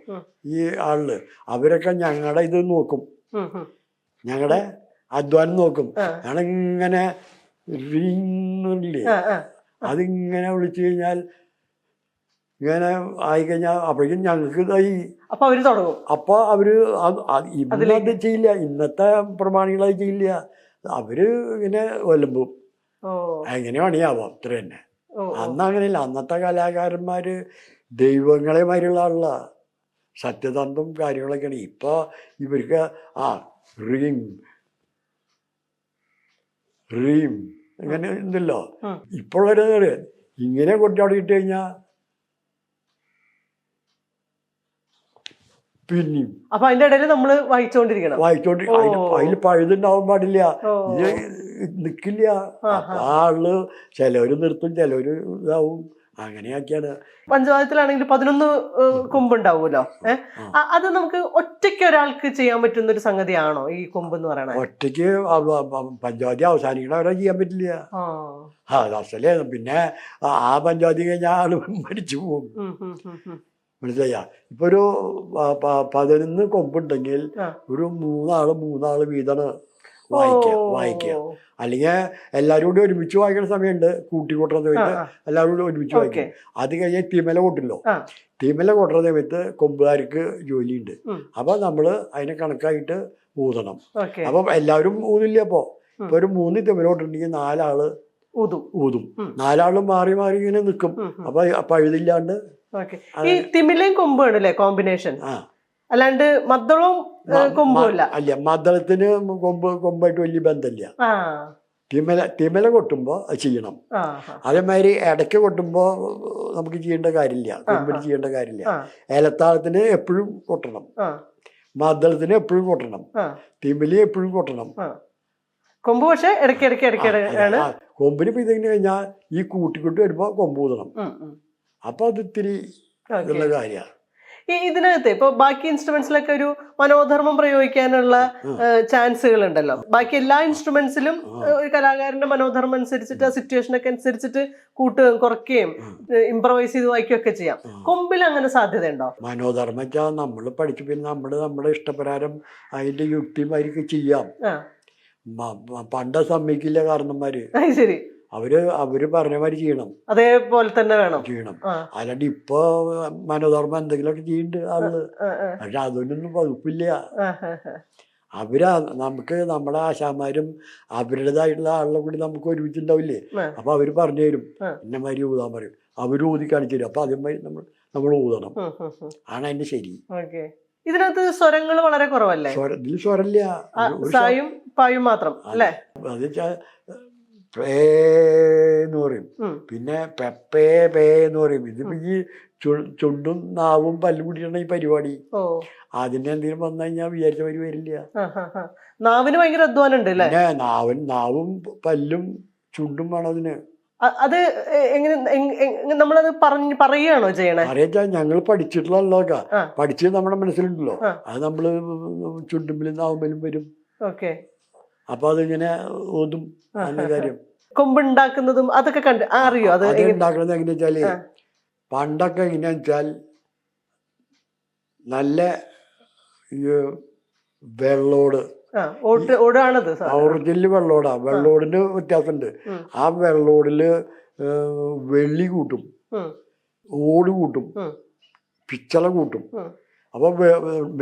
ഈ ആളില്, അവരൊക്കെ ഞങ്ങളുടെ ഇത് നോക്കും, ഞങ്ങളുടെ അധ്വാനം നോക്കും. ഞങ്ങളിങ്ങനെ റിങ്ങില്ലേ, അതിങ്ങനെ വിളിച്ചു കഴിഞ്ഞാൽ ഇങ്ങനെ ആയിക്കഴിഞ്ഞാൽ അപ്പോഴേക്കും ഞങ്ങൾക്ക് ഇതായി. അപ്പൊ അവര് ഇന്നത് ചെയ്യില്ല, ഇന്നത്തെ പ്രമാണികളായി ചെയ്യില്ല, അവര് ഇങ്ങനെ ഒലമ്പും. എങ്ങനെ പണിയാവാം, അത്ര തന്നെ. അന്ന് അങ്ങനെയല്ല, അന്നത്തെ കലാകാരന്മാര് ദൈവങ്ങളെ മാതിരിയുള്ള ആളല്ല, സത്യതന്ത്രം കാര്യങ്ങളൊക്കെയാണ്. ഇപ്പൊ ഇവർക്ക് റീം ഇങ്ങനെ ഉണ്ടല്ലോ. ഇപ്പോഴൊരു ഇങ്ങനെ കൊണ്ടാടിയിട്ട് കഴിഞ്ഞാ പിന്നെയും അപ്പൊ അതിന്റെ ഇടയിൽ നമ്മള് വായിച്ചോണ്ടിരിക്കണം. അതിൽ പഴുതുണ്ടാവാൻ പാടില്ല, നിക്കില്ല. അപ്പൊ ആള് ചിലവര് നിർത്തും, ചിലവര് ഇതാവും, അങ്ങനെയൊക്കെയാണ്. പഞ്ചവാദ്യത്തിലാണെങ്കിൽ 11 കൊമ്പുണ്ടാവുമല്ലോ. അത് നമുക്ക് ഒറ്റയ്ക്ക് ഒരാൾക്ക് ചെയ്യാൻ പറ്റുന്ന ഒരു സംഗതിയാണോ ഈ കൊമ്പ് എന്ന് പറയണത്? ഒറ്റയ്ക്ക് പഞ്ചവാദ്യം അവസാനിക്കണവരെ ചെയ്യാൻ പറ്റില്ല. അതല്ലേ, പിന്നെ ആ പഞ്ചവാദ്യം കഴിഞ്ഞാൽ ആള് മരിച്ചു പോകും. മനസ്സിലായ? ഇപ്പൊ ഒരു 11 കൊമ്പുണ്ടെങ്കിൽ ഒരു മൂന്നാള് വീതാണ് വായിക്കുക. അല്ലെങ്കിൽ എല്ലാവരും കൂടി ഒരുമിച്ച് വായിക്കുന്ന സമയമുണ്ട്, കൂട്ടുന്ന സമയത്ത് എല്ലാവരും കൂടി ഒരുമിച്ച് വായിക്കും. അത് കഴിഞ്ഞാൽ തിമല കൊട്ടില്ലോ, തിമല കൊട്ടുന്ന സമയത്ത് കൊമ്പുകാർക്ക് ജോലിയുണ്ട്. അപ്പൊ നമ്മള് അതിനെ കണക്കായിട്ട് ഊതണം. അപ്പൊ എല്ലാവരും ഊതില്ല. ഇപ്പൊ ഒരു 3 തിമല കൊട്ടുണ്ടെങ്കിൽ 4 ആള് ഊതും. 4 ആളും മാറി മാറി ഇങ്ങനെ നിൽക്കും. അപ്പൊ പഴുതില്ലാണ്ട്. ഈ തിമിലയും കൊമ്പാണല്ലേ കോമ്പിനേഷൻ, അല്ലാണ്ട് മദ്ദളവും കൊമ്പുമില്ല. അല്ല, മദ്ദളത്തിന് കൊമ്പായിട്ട് വലിയ ബന്ധമില്ല. തിമല കൊട്ടുമ്പോ അത് ചെയ്യണം. അതേമാതിരി ഇടയ്ക്ക് കൊട്ടുമ്പോ നമുക്ക് ചെയ്യേണ്ട കാര്യമില്ല, കൊമ്പിന് ചെയ്യേണ്ട കാര്യമില്ല. ഏലത്താളത്തിന് എപ്പോഴും കൊട്ടണം, മദ്ദളത്തിന് എപ്പോഴും കൊട്ടണം, തിമിലി എപ്പോഴും കൊട്ടണം. കൊമ്പ് പക്ഷെ ഇടയ്ക്കിടയ്ക്കാണ്. കൊമ്പിന് ഇപ്പൊ ഇതിങ്ങനെ കഴിഞ്ഞാൽ ഈ കൂട്ടിക്കൂട്ടി വരുമ്പോ കൊമ്പ് ഊതണം. അപ്പൊ അത് ഇത്തിരി ഉള്ള കാര്യമാണ്. ഇതിനകത്ത് ഇപ്പൊ ബാക്കി ഇൻസ്ട്രുമെന്റ്സിലൊക്കെ ഒരു മനോധർമ്മം പ്രയോഗിക്കാനുള്ള ചാൻസുകൾ ഉണ്ടല്ലോ. ബാക്കി എല്ലാ ഇൻസ്ട്രുമെന്റ്സിലും ഒരു കലാകാരന്റെ മനോധർമ്മം അനുസരിച്ചിട്ട് ആ സിറ്റുവേഷനൊക്കെ അനുസരിച്ചിട്ട് കൂട്ടുകയും കുറയ്ക്കുകയും ഇംപ്രവൈസ് ചെയ്ത് വായിക്കുകയൊക്കെ ചെയ്യാം. കൊമ്പിൽ അങ്ങനെ സാധ്യതയുണ്ടോ? മനോധർമ്മം വെച്ചാൽ നമ്മൾ പഠിച്ചു, പിന്നെ നമ്മുടെ ഇഷ്ടപ്രകാരം അതിന്റെ യുക്തിമാർക്ക് ചെയ്യാം. പണ്ട് സമ്മതിക്കില്ല കാരണന്മാര്. ശരി, അവര് പറഞ്ഞ മാതിരി ചെയ്യണം, അതേപോലെ തന്നെ ചെയ്യണം. അല്ലാണ്ട് ഇപ്പൊ മനോധർമ്മം എന്തെങ്കിലുമൊക്കെ ചെയ്യുന്നുണ്ട് ആള്, പക്ഷെ അതൊന്നും വകുപ്പില്ല. നമുക്ക് നമ്മുടെ ആശാന്മാരും അവരുടേതായിട്ടുള്ള ആളുടെ കൂടി നമുക്ക് ഒരുമിച്ചുണ്ടാവില്ലേ. അപ്പൊ അവര് പറഞ്ഞു തരും, ഇന്ന മാതിരി ഊതാൻ പറയും, അവര് ഊതി കാണിച്ചു തരും. അപ്പൊ അതേമാതിരി നമ്മൾ ഊതണം, ആണ് അതിന്റെ ശരി. ഇതിനകത്ത് സ്വരങ്ങൾ വളരെ കുറവല്ലേ? ഇതിൽ സ്വരമില്ല, സായും പായും മാത്രം അല്ലേ? അത് പേന്ന് പറയും, പിന്നെ പെപ്പേ പേ എന്ന് പറയും. ഇതിപ്പോ ഈ ചുണ്ടും നാവും പല്ലും കൂടിയാണ് ഈ പരിപാടി. അതിന്റെ എന്തെങ്കിലും വന്നു കഴിഞ്ഞാൽ വിചാരിച്ച വരി വരില്ല. നാവിന് ഭയങ്കര അധ്വാനം ഉണ്ട് അല്ലേ? പിന്നെ നാവും പല്ലും ചുണ്ടും വേണം അതിന്. അത് എങ്ങനെ നമ്മളത് പറയുകയാണോ ചെയ്യണേ? അറിയാ, ഞങ്ങൾ പഠിച്ചിട്ടുള്ളതല്ലോ, പഠിച്ചത് നമ്മുടെ മനസ്സിലുണ്ടല്ലോ. അത് നമ്മള് ചുണ്ടുമ്പിലും നാവുമ്പലും വരും. അപ്പൊ അതിങ്ങനെ ഓതും കാര്യം. കൊമ്പുണ്ടാക്കുന്നതും അതൊക്കെ കണ്ട് അറിയോ? അത് ഉണ്ടാക്കുന്നത് എങ്ങനെയാ വെച്ചാല്, പണ്ടൊക്കെ എങ്ങനെയാ വെച്ചാൽ നല്ല വെള്ളോട്, ഒറിജിനല് വെള്ളോടാ. വെള്ളോടിന് വ്യത്യാസമുണ്ട്. ആ വെള്ളോടില് വെള്ളി കൂട്ടും, ഓട് കൂട്ടും, പിച്ചള കൂട്ടും. അപ്പൊ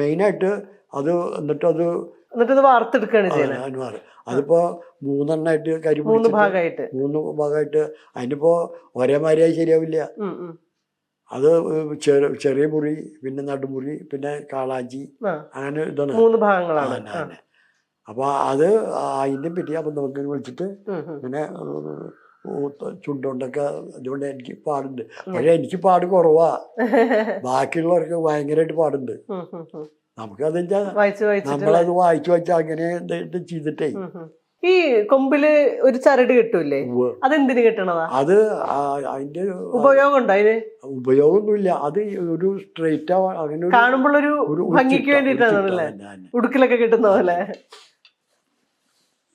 മെയിനായിട്ട് അത് എന്നിട്ട് വാർത്തെടുക്കുകയാണ് ചെയ്യുന്നത്. അതിപ്പോ മൂന്നെണ്ണായിട്ട് മൂന്ന് ഭാഗമായിട്ട് അതിനിപ്പോ ഒരേമാതിരിയായി ശരിയാവില്ല. അത് ചെറിയ മുറി, പിന്നെ നടുമുറി, പിന്നെ കാളാഞ്ചി, അങ്ങനെ ഇതാണ് 3 ഭാഗങ്ങളാണ്. അപ്പൊ അത് അതിന്റെ പറ്റി അപ്പൊ നമുക്ക് വിളിച്ചിട്ട് ഇങ്ങനെ ചുണ്ടുകൊണ്ടൊക്കെ. അതുകൊണ്ട് എനിക്ക് പാടുണ്ട്. പക്ഷെ എനിക്ക് പാട് കുറവാ, ബാക്കിയുള്ളവർക്ക് ഭയങ്കരമായിട്ട് പാടുണ്ട്. നമുക്കതെന്താ നമ്മളത് വായിച്ചു വെച്ചാൽ അങ്ങനെ ചെയ്തിട്ടേ. ഈ കൊമ്പില് ഒരു ചരട് കെട്ടൂല്ലേ, അതെന്തിനു കെട്ടണതാ? അത് അതിന്റെ ഉപയോഗം ഉണ്ടോ അതിന്? ഉപയോഗമൊന്നുമില്ല. അത് ഒരു സ്ട്രെയിറ്റ് അങ്ങനെ കാണുമ്പോഴൊരു ഭംഗിക്ക് വേണ്ടിട്ടാണല്ലേ, ഉടുക്കിലൊക്കെ കിട്ടുന്ന പോലെ.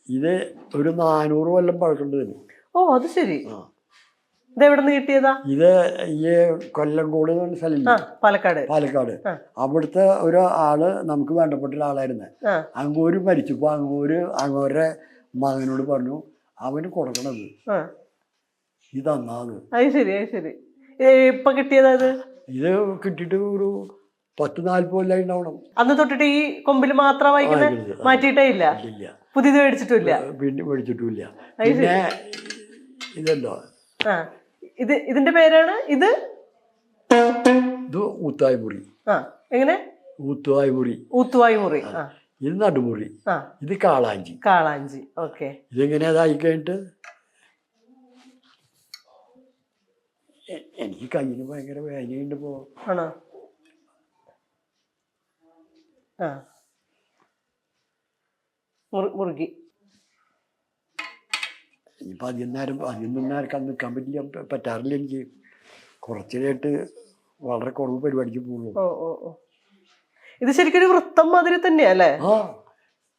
ഇത് ഒരു 400 കൊല്ലം പഴക്കണ്ടതിന്. അത് ശരി. ഇതെവിടെ നിന്ന് കിട്ടിയതാ? ഇത് ഈ കൊല്ലംകോട് എന്ന് പറഞ്ഞ സ്ഥലമില്ല, പാലക്കാട്. അവിടുത്തെ ഒരു ആള് നമുക്ക് വേണ്ടപ്പെട്ട ഒരാളായിരുന്നു. അങ്ങോര് മരിച്ചപ്പോ അങ്ങോരുടെ മകനോട് പറഞ്ഞു അവന് കൊടുക്കണത് ഇതന്നാത്. ഇപ്പൊ കിട്ടിയതാ? ഇത് കിട്ടിയിട്ട് ഒരു 10-40 കൊല്ലം ഉണ്ടാവണം. അന്ന് തൊട്ടിട്ട് ഈ കൊമ്പിൽ മാത്രം വായിക്കുന്നത്, മാറ്റിയിട്ടേ ഇല്ല? പുതിയത് മേടിച്ചിട്ടില്ല? പിന്നെ മേടിച്ചിട്ടില്ല. പിന്നെ ഇതല്ലോ, ഇതിന്റെ പേരാണ് ഇത് ഊത്തായി മുറി. എങ്ങനെ? ഊത്തുവായി മുറി. ഇത് നടുമുറി. ഇത് കാളാഞ്ചി. ഓക്കെ. ഇതെങ്ങനെയാ അതായി കഴിഞ്ഞിട്ട് എനിക്ക് കയ്യിന് ഭയങ്കര വേദനയുണ്ട് പോ. ആണോ? മുറുകി. ഇനിയിപ്പോൾ അധികം നേരം നിൽക്കാൻ പറ്റാറില്ല. എനിക്ക് കുറച്ചേരായിട്ട് വളരെ കുറവ് പരിപാടിക്ക് പോകുള്ളൂ. ഇത് ശരിക്കും വൃത്തം മാതിരി തന്നെയല്ലേ?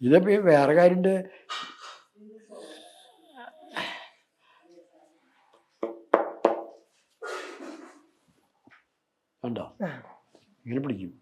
ഇതിപ്പോ വേറെ കാര്യണ്ട്. കണ്ടോ, ഇങ്ങനെ പിടിക്കും.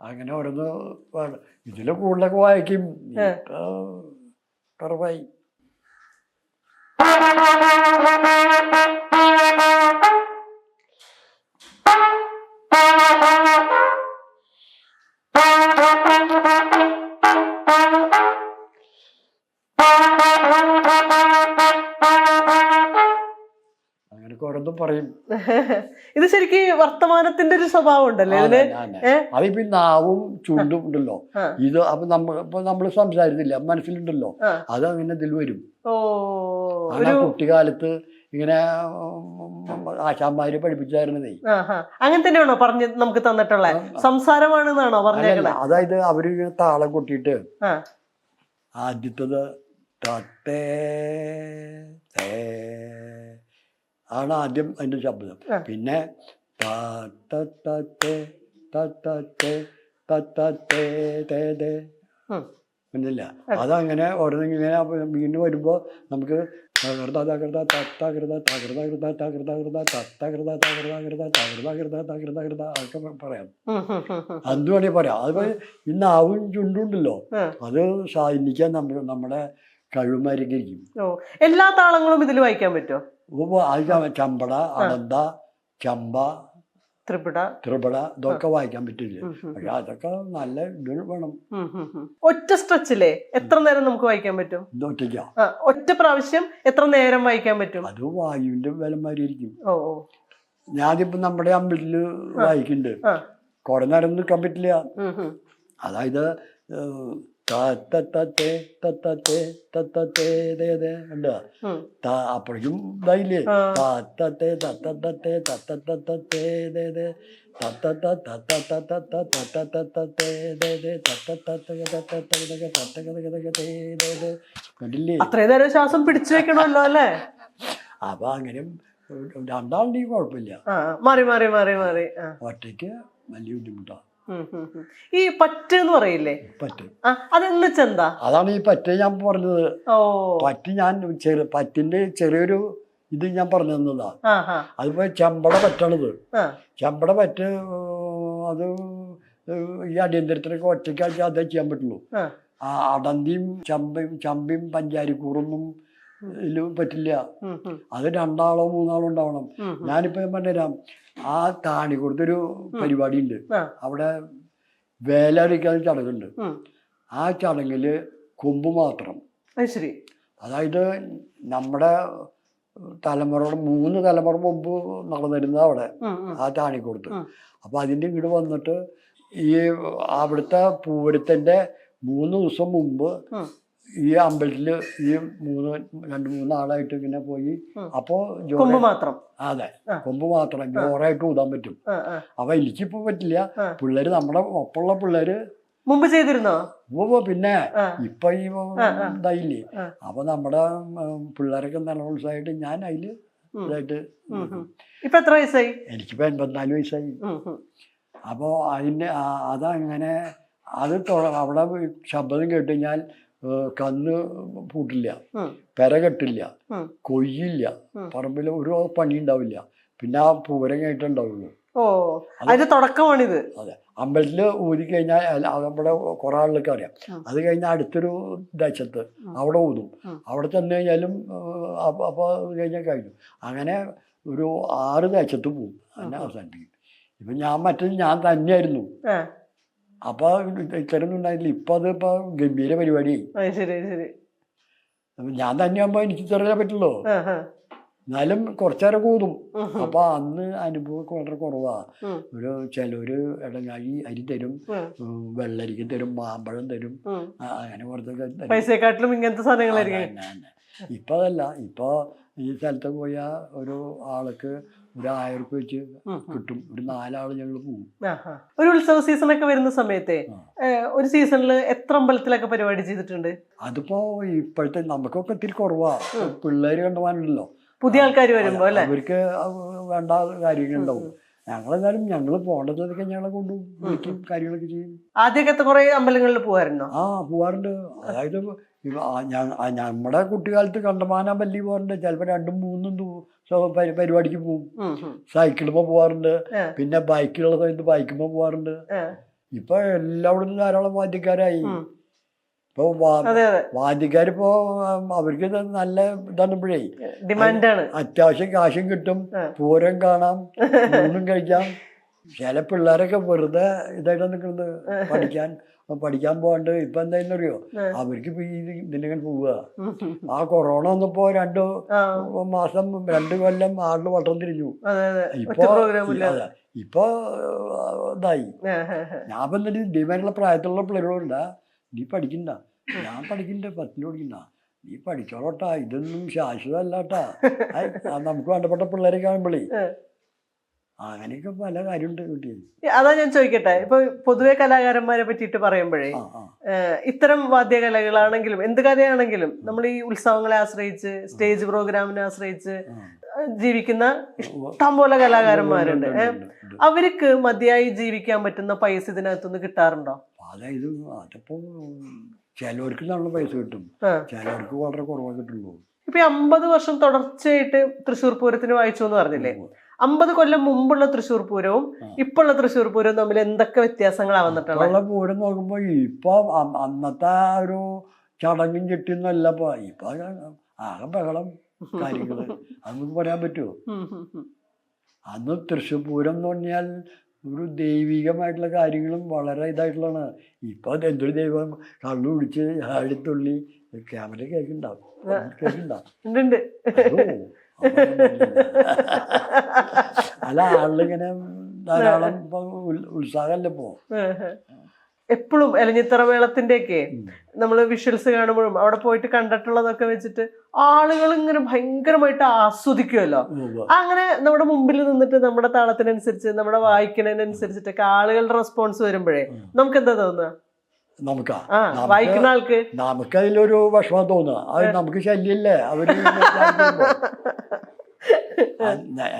അങ്ങനെ ഓരോന്ന് ഇതില് കൂടുതലൊക്കെ വായിക്കും. കുറവായി. അങ്ങനെയൊക്കെ ഓരോന്നും പറയും. ഇത് ശരിക്കും വർത്തമാനത്തിന്റെ ഒരു സ്വഭാവം ഉണ്ടല്ലേ ഇതിന്? അതിപ്പോ നാവും ചുണ്ടും ഉണ്ടല്ലോ, ഇത് അപ്പൊ നമ്മള് സംസാരിച്ചില്ല, മനസ്സിലുണ്ടല്ലോ, അതങ്ങനെ ഇതിൽ വരും. അങ്ങനെ കുട്ടിക്കാലത്ത് ഇങ്ങനെ ആശാന്മാര് പഠിപ്പിച്ചായിരുന്നതേ. അങ്ങനെ തന്നെയാണോ പറഞ്ഞ് നമുക്ക് തന്നിട്ടുള്ള സംസാരമാണെന്നാണോ പറഞ്ഞേക്കണേ? അതായത് അവരിങ്ങനെ താളം കൊട്ടിയിട്ട് ആദ്യത്തത് തട്ടേ ആണ് ആദ്യം അതിന്റെ ശബ്ദം. പിന്നെ മനസ്സില്ല. അതങ്ങനെ ഓരോന്നിങ്ങനെ വീണ്ടും വരുമ്പോ നമുക്ക് തകൃത തകൃത തകൃത തകൃത കൃത തകൃത കൃത തകൃത തകൃത കൃത തകൃത കൃത തകൃത കൃത അതൊക്കെ പറയാം. എന്ത് വേണമെങ്കിൽ പറയാം. അതുപോലെ ഈ നാവും ചുണ്ടുണ്ടല്ലോ, അത് സാധിക്കാൻ നമ്മുടെ കഴിവുമായിരിക്കും. എല്ലാ താളങ്ങളും ഇതിൽ വായിക്കാൻ പറ്റുമോ? അത് ചമ്പട, അടന്ത, ചമ്പ, ത്രിപുട ഇതൊക്കെ വായിക്കാൻ പറ്റില്ല. പക്ഷെ അതൊക്കെ നല്ല ഇത് വേണം. ഒറ്റ സ്ട്രെച്ചിലെ എത്ര നേരം നമുക്ക് വായിക്കാൻ പറ്റും? ഒറ്റയ്ക്കാ, ഒറ്റ പ്രാവശ്യം എത്ര നേരം വായിക്കാൻ പറ്റും? അത് വായുവിന്റെ ബലമായിരിക്കും. ഞാനിപ്പോ നമ്മുടെ അമ്പലത്തില് വായിക്കുന്നുണ്ട്, കുറെ നേരം നിൽക്കാൻ പറ്റില്ല. അതായത് അപ്പോഴേക്കും ഇതായില്ലേ, കണ്ടില്ലേ? അത്രയും നേരം ശ്വാസം പിടിച്ചു വെക്കണമല്ലോ അല്ലേ? അപ്പൊ അങ്ങനെ രണ്ടാളുണ്ടെങ്കിൽ കുഴപ്പമില്ല, മാറി മാറി മാറി മാറി. ഒറ്റയ്ക്ക് വലിയ ബുദ്ധിമുട്ടാണ്. ഈ പറ്റ് എന്ന് പറയില്ലേ, പറ്റ്, അതെന്ന് വെച്ചെന്താ? അതാണ് ഈ പറ്റ് ഞാൻ പറഞ്ഞത്. പറ്റ് ഞാൻ പറ്റിന്റെ ചെറിയൊരു ഇത് ഞാൻ പറഞ്ഞു തന്നതാ. അതിപ്പോ ചെമ്പട പറ്റാണിത്. ചെമ്പട പറ്റ് അത് ഈ അടിയന്തരത്തിനൊക്കെ ഒറ്റയ്ക്കാക്കി അതേ ചെയ്യാൻ പറ്റുള്ളൂ. അടന്തിയും ചമ്പിയും പഞ്ചാരിക്കൂറൊന്നും ഇതിൽ പറ്റില്ല. അത് 2 ആളോ 3 ആളോ ഉണ്ടാവണം. ഞാനിപ്പോ പറഞ്ഞുതരാം, ആ താണിക്കുടത്തൊരു പരിപാടി ഉണ്ട്, അവിടെ വേലടിക്കാൻ ചടങ്ങുണ്ട്. ആ ചടങ്ങില് കൊമ്പ് മാത്രം. അതായത് നമ്മുടെ തലമുറയുടെ 3 തലമുറ മുമ്പ് നടന്നിരുന്നത് അവിടെ ആ താണിക്കുടത്ത്. അപ്പൊ അതിന്റെ ഇങ്ങോട്ട് വന്നിട്ട് ഈ അവിടുത്തെ പൂരത്തിന്റെ 3 ദിവസം മുമ്പ് ഈ അമ്പലത്തില് ഈ 2-3 ആളായിട്ട് ഇങ്ങനെ പോയി. അപ്പോ മാത്രം, അതെ, കൊമ്പ് മാത്രം ജോറായിട്ട് ഊതാൻ പറ്റും. അപ്പൊ എനിക്കിപ്പോ പറ്റില്ല. പിള്ളേര്, നമ്മുടെ ഒപ്പമുള്ള പിള്ളേര് മുമ്പ് ചെയ്തിരുന്നോ? പിന്നെ ഇപ്പൊ ഈ ഇതായില്ലേ, അപ്പൊ നമ്മുടെ പിള്ളേരൊക്കെ നല്ല ഉത്സാഹമായിട്ട് ഞാൻ അതില് ഇതായിട്ട്. ഇപ്പൊ എത്ര വയസ്സായി? എനിക്കിപ്പോ 84 വയസ്സായി. അപ്പോ അതങ്ങനെ അത് അവിടെ ശബ്ദം കേട്ട് കഴിഞ്ഞാൽ കന്ന് പൂട്ടില്ല, പെര കെട്ടില്ല, കൊയ്യില്ല, പറമ്പിൽ ഒരു പണി ഉണ്ടാവില്ല. പിന്നെ ആ പൂരം കഴിഞ്ഞിട്ടുണ്ടാവുള്ളൂ. തുടക്കമാണിത്. അതെ, അമ്പലത്തില് ഊതി കഴിഞ്ഞാൽ നമ്മുടെ കുറെ ആളുകൾക്ക് അറിയാം. അത് കഴിഞ്ഞാൽ അടുത്തൊരു ദേശത്ത് അവിടെ ഊതും. അവിടെ ചെന്ന് കഴിഞ്ഞാലും അപ്പൊ കഴിഞ്ഞാൽ കഴിഞ്ഞു. അങ്ങനെ ഒരു 6 ദേശത്ത് പോവും. അങ്ങനെ അവസാനിപ്പിക്കും. ഇപ്പൊ ഞാൻ തന്നെയായിരുന്നു. അപ്പൊ ഇത്തരം ഉണ്ടായില്ല. ഇപ്പൊ അതിപ്പോ ഗംഭീര പരിപാടിയായി. ഞാൻ തന്നെയാകുമ്പോ എനിക്ക് ചെറിയ പറ്റുള്ളൂ. എന്നാലും കുറച്ചേരം കൂതും. അപ്പൊ അന്ന് അനുഭവമൊക്കെ വളരെ കുറവാ. ചിലര് ഇടങ്ങായി അരി തരും, വെള്ളരിക്ക തരും, മാമ്പഴം തരും, അങ്ങനെ കുറച്ചൊക്കെ പൈസയെക്കാട്ടിലും ഇങ്ങനത്തെ സാധനങ്ങളായിരിക്കും. ഇപ്പൊ അതല്ല. ഇപ്പൊ ഈ സ്ഥലത്ത് പോയ ഒരു ആൾക്ക് ഒരു 1000 രൂപ വെച്ച് കിട്ടും. ഒരു 4 ആള് ഞങ്ങൾ പോകും. ഒരു ഉത്സവ സീസണൊക്കെ വരുന്ന സമയത്തെ ഒരു സീസണില് എത്ര അമ്പലത്തിലൊക്കെ പരിപാടി ചെയ്തിട്ടുണ്ട്? അതിപ്പോ ഇപ്പോഴത്തെ നമുക്കൊക്കെ ഇത്തിരി കുറവാ. പിള്ളേര് കണ്ടുപോകാനുണ്ടല്ലോ, പുതിയ ആൾക്കാർ വരുമ്പോ അല്ലെ, അവർക്ക് വേണ്ട കാര്യങ്ങളുണ്ടാവും. ഞങ്ങളെന്തായാലും ഞങ്ങള് പോകേണ്ടതൊക്കെ ഞങ്ങളെ കൊണ്ടു വിളിക്കും, കാര്യങ്ങളൊക്കെ ചെയ്യും. ആദ്യമൊക്കെ കുറെ അമ്പലങ്ങളിൽ പോവാറുണ്ടോ? പോവാറുണ്ട്. അതായത് നമ്മുടെ കുട്ടിക്കാലത്ത് കണ്ടമാനം പള്ളി പോകാറുണ്ട്. ചിലപ്പോ 2-3 പരിപാടിക്ക് പോകും. സൈക്കിളുമ്പോ പോവാറുണ്ട്. പിന്നെ ബൈക്കിലുള്ള സമയത്ത് ബൈക്കുമ്പോ പോവാറുണ്ട്. ഇപ്പൊ എല്ലായിടത്തും ധാരാളം വാദ്യക്കാരായി. ഇപ്പൊ വാദ്യക്കാരിപ്പോ അവർക്ക് നല്ല ഇതാകുമ്പോഴേ ഡിമാൻഡാണ്. അത്യാവശ്യം കാശും കിട്ടും, പൂരം കാണാം, ഊണും കഴിക്കാം. ചില പിള്ളേരൊക്കെ വെറുതെ ഇതായിട്ട് നിൽക്കുന്നത് പഠിക്കാൻ പോകാണ്ട്. ഇപ്പൊ എന്തായാലും അറിയോ, അവർക്ക് ഇപ്പൊ ഇതിനെ പോവുക. ആ കൊറോണ വന്നപ്പോ 2 മാസം 2 കൊല്ലം ആളിന് വട്ടം തിരിഞ്ഞു. ഇപ്പൊ ഇതായി. ഞാൻ ഇപ്പൊ എന്നിട്ട് ഡിമാൻഡുള്ള പ്രായത്തിലുള്ള പിള്ളേരോടാ, നീ പഠിക്കണ്ട, ഞാൻ പഠിക്കണ്ട, 10 പഠിക്കണ്ട, നീ പഠിച്ചോളട്ടാ, ഇതൊന്നും ശാശ്വതല്ലാട്ടാ. നമുക്ക് വേണ്ടപ്പെട്ട പിള്ളേരെ കാണുമ്പോഴേ അങ്ങനെയൊക്കെ പല കാര്യമുണ്ട് കുട്ടിയെ. അതാ ഞാൻ ചോദിക്കട്ടെ, ഇപ്പൊ പൊതുവെ കലാകാരന്മാരെ പറ്റിയിട്ട് പറയുമ്പോഴേ ഇത്തരം വാദ്യകലകളാണെങ്കിലും എന്ത് കലയാണെങ്കിലും നമ്മൾ ഈ ഉത്സവങ്ങളെ ആശ്രയിച്ച് സ്റ്റേജ് പ്രോഗ്രാമിനെ ആശ്രയിച്ച് ജീവിക്കുന്ന ഇഷ്ടം പോലെ കലാകാരന്മാരുണ്ട്. അവർക്ക് മതിയായി ജീവിക്കാൻ പറ്റുന്ന പൈസ ഇതിനകത്തുനിന്ന് കിട്ടാറുണ്ടോ? അതായത് അതിപ്പോ ചിലവർക്ക് നല്ല പൈസ കിട്ടും, ചിലവർക്ക് വളരെ കുറവാ കിട്ടുള്ളൂ. ഇപ്പൊ 50 വർഷം തുടർച്ചയായിട്ട് തൃശ്ശൂർ പൂരത്തിന് വായിച്ചു എന്ന് പറഞ്ഞില്ലേ, 50 കൊല്ലം മുമ്പുള്ള തൃശ്ശൂർ പൂരവും ഇപ്പോഴുള്ള തൃശ്ശൂർ പൂരവും തമ്മിൽ എന്തൊക്കെ വ്യത്യാസങ്ങളാ വന്നിട്ടുള്ളത്? പൂരം നോക്കുമ്പോ ഇപ്പൊ അന്നത്തെ ഒരു ചടങ്ങും ചിട്ടിന്നല്ല ഇപ്പൊ ആകെ ബഹളം കാര്യങ്ങള്. അത് നമുക്ക് പറയാൻ പറ്റുമോ? അന്ന് തൃശ്ശൂർ പൂരം എന്ന് പറഞ്ഞാൽ ഒരു ദൈവികമായിട്ടുള്ള കാര്യങ്ങളും വളരെ ഇതായിട്ടുള്ളതാണ്. ഇപ്പൊ എന്തൊരു ദൈവം കള്ളു പിടിച്ച് ആടിത്തുള്ളി ക്യാമറ കേൾക്കുന്നുണ്ടാവും. അല്ല, ആളിങ്ങനെ ധാരാളം ഉത്സാഹമല്ലേ ഇപ്പോ. എപ്പോഴും എലഞ്ഞിത്തറ മേളത്തിന്റെ ഒക്കെ നമ്മള് വിഷ്വൽസ് കാണുമ്പോഴും അവിടെ പോയിട്ട് കണ്ടിട്ടുള്ളതൊക്കെ വെച്ചിട്ട് ആളുകൾ ഇങ്ങനെ ഭയങ്കരമായിട്ട് ആസ്വദിക്കുമല്ലോ. അങ്ങനെ നമ്മുടെ മുമ്പിൽ നിന്നിട്ട് നമ്മുടെ താളത്തിനനുസരിച്ച് നമ്മുടെ വായിക്കുന്നതിനനുസരിച്ചിട്ടൊക്കെ ആളുകളുടെ റെസ്പോൺസ് വരുമ്പോഴേ നമുക്ക് എന്താ തോന്നുക? വായിക്കുന്ന ആൾക്ക് നമുക്കതിലൊരു വിഷമം തോന്നുക. അത് നമുക്ക് ശല്യല്ലേ അവര്.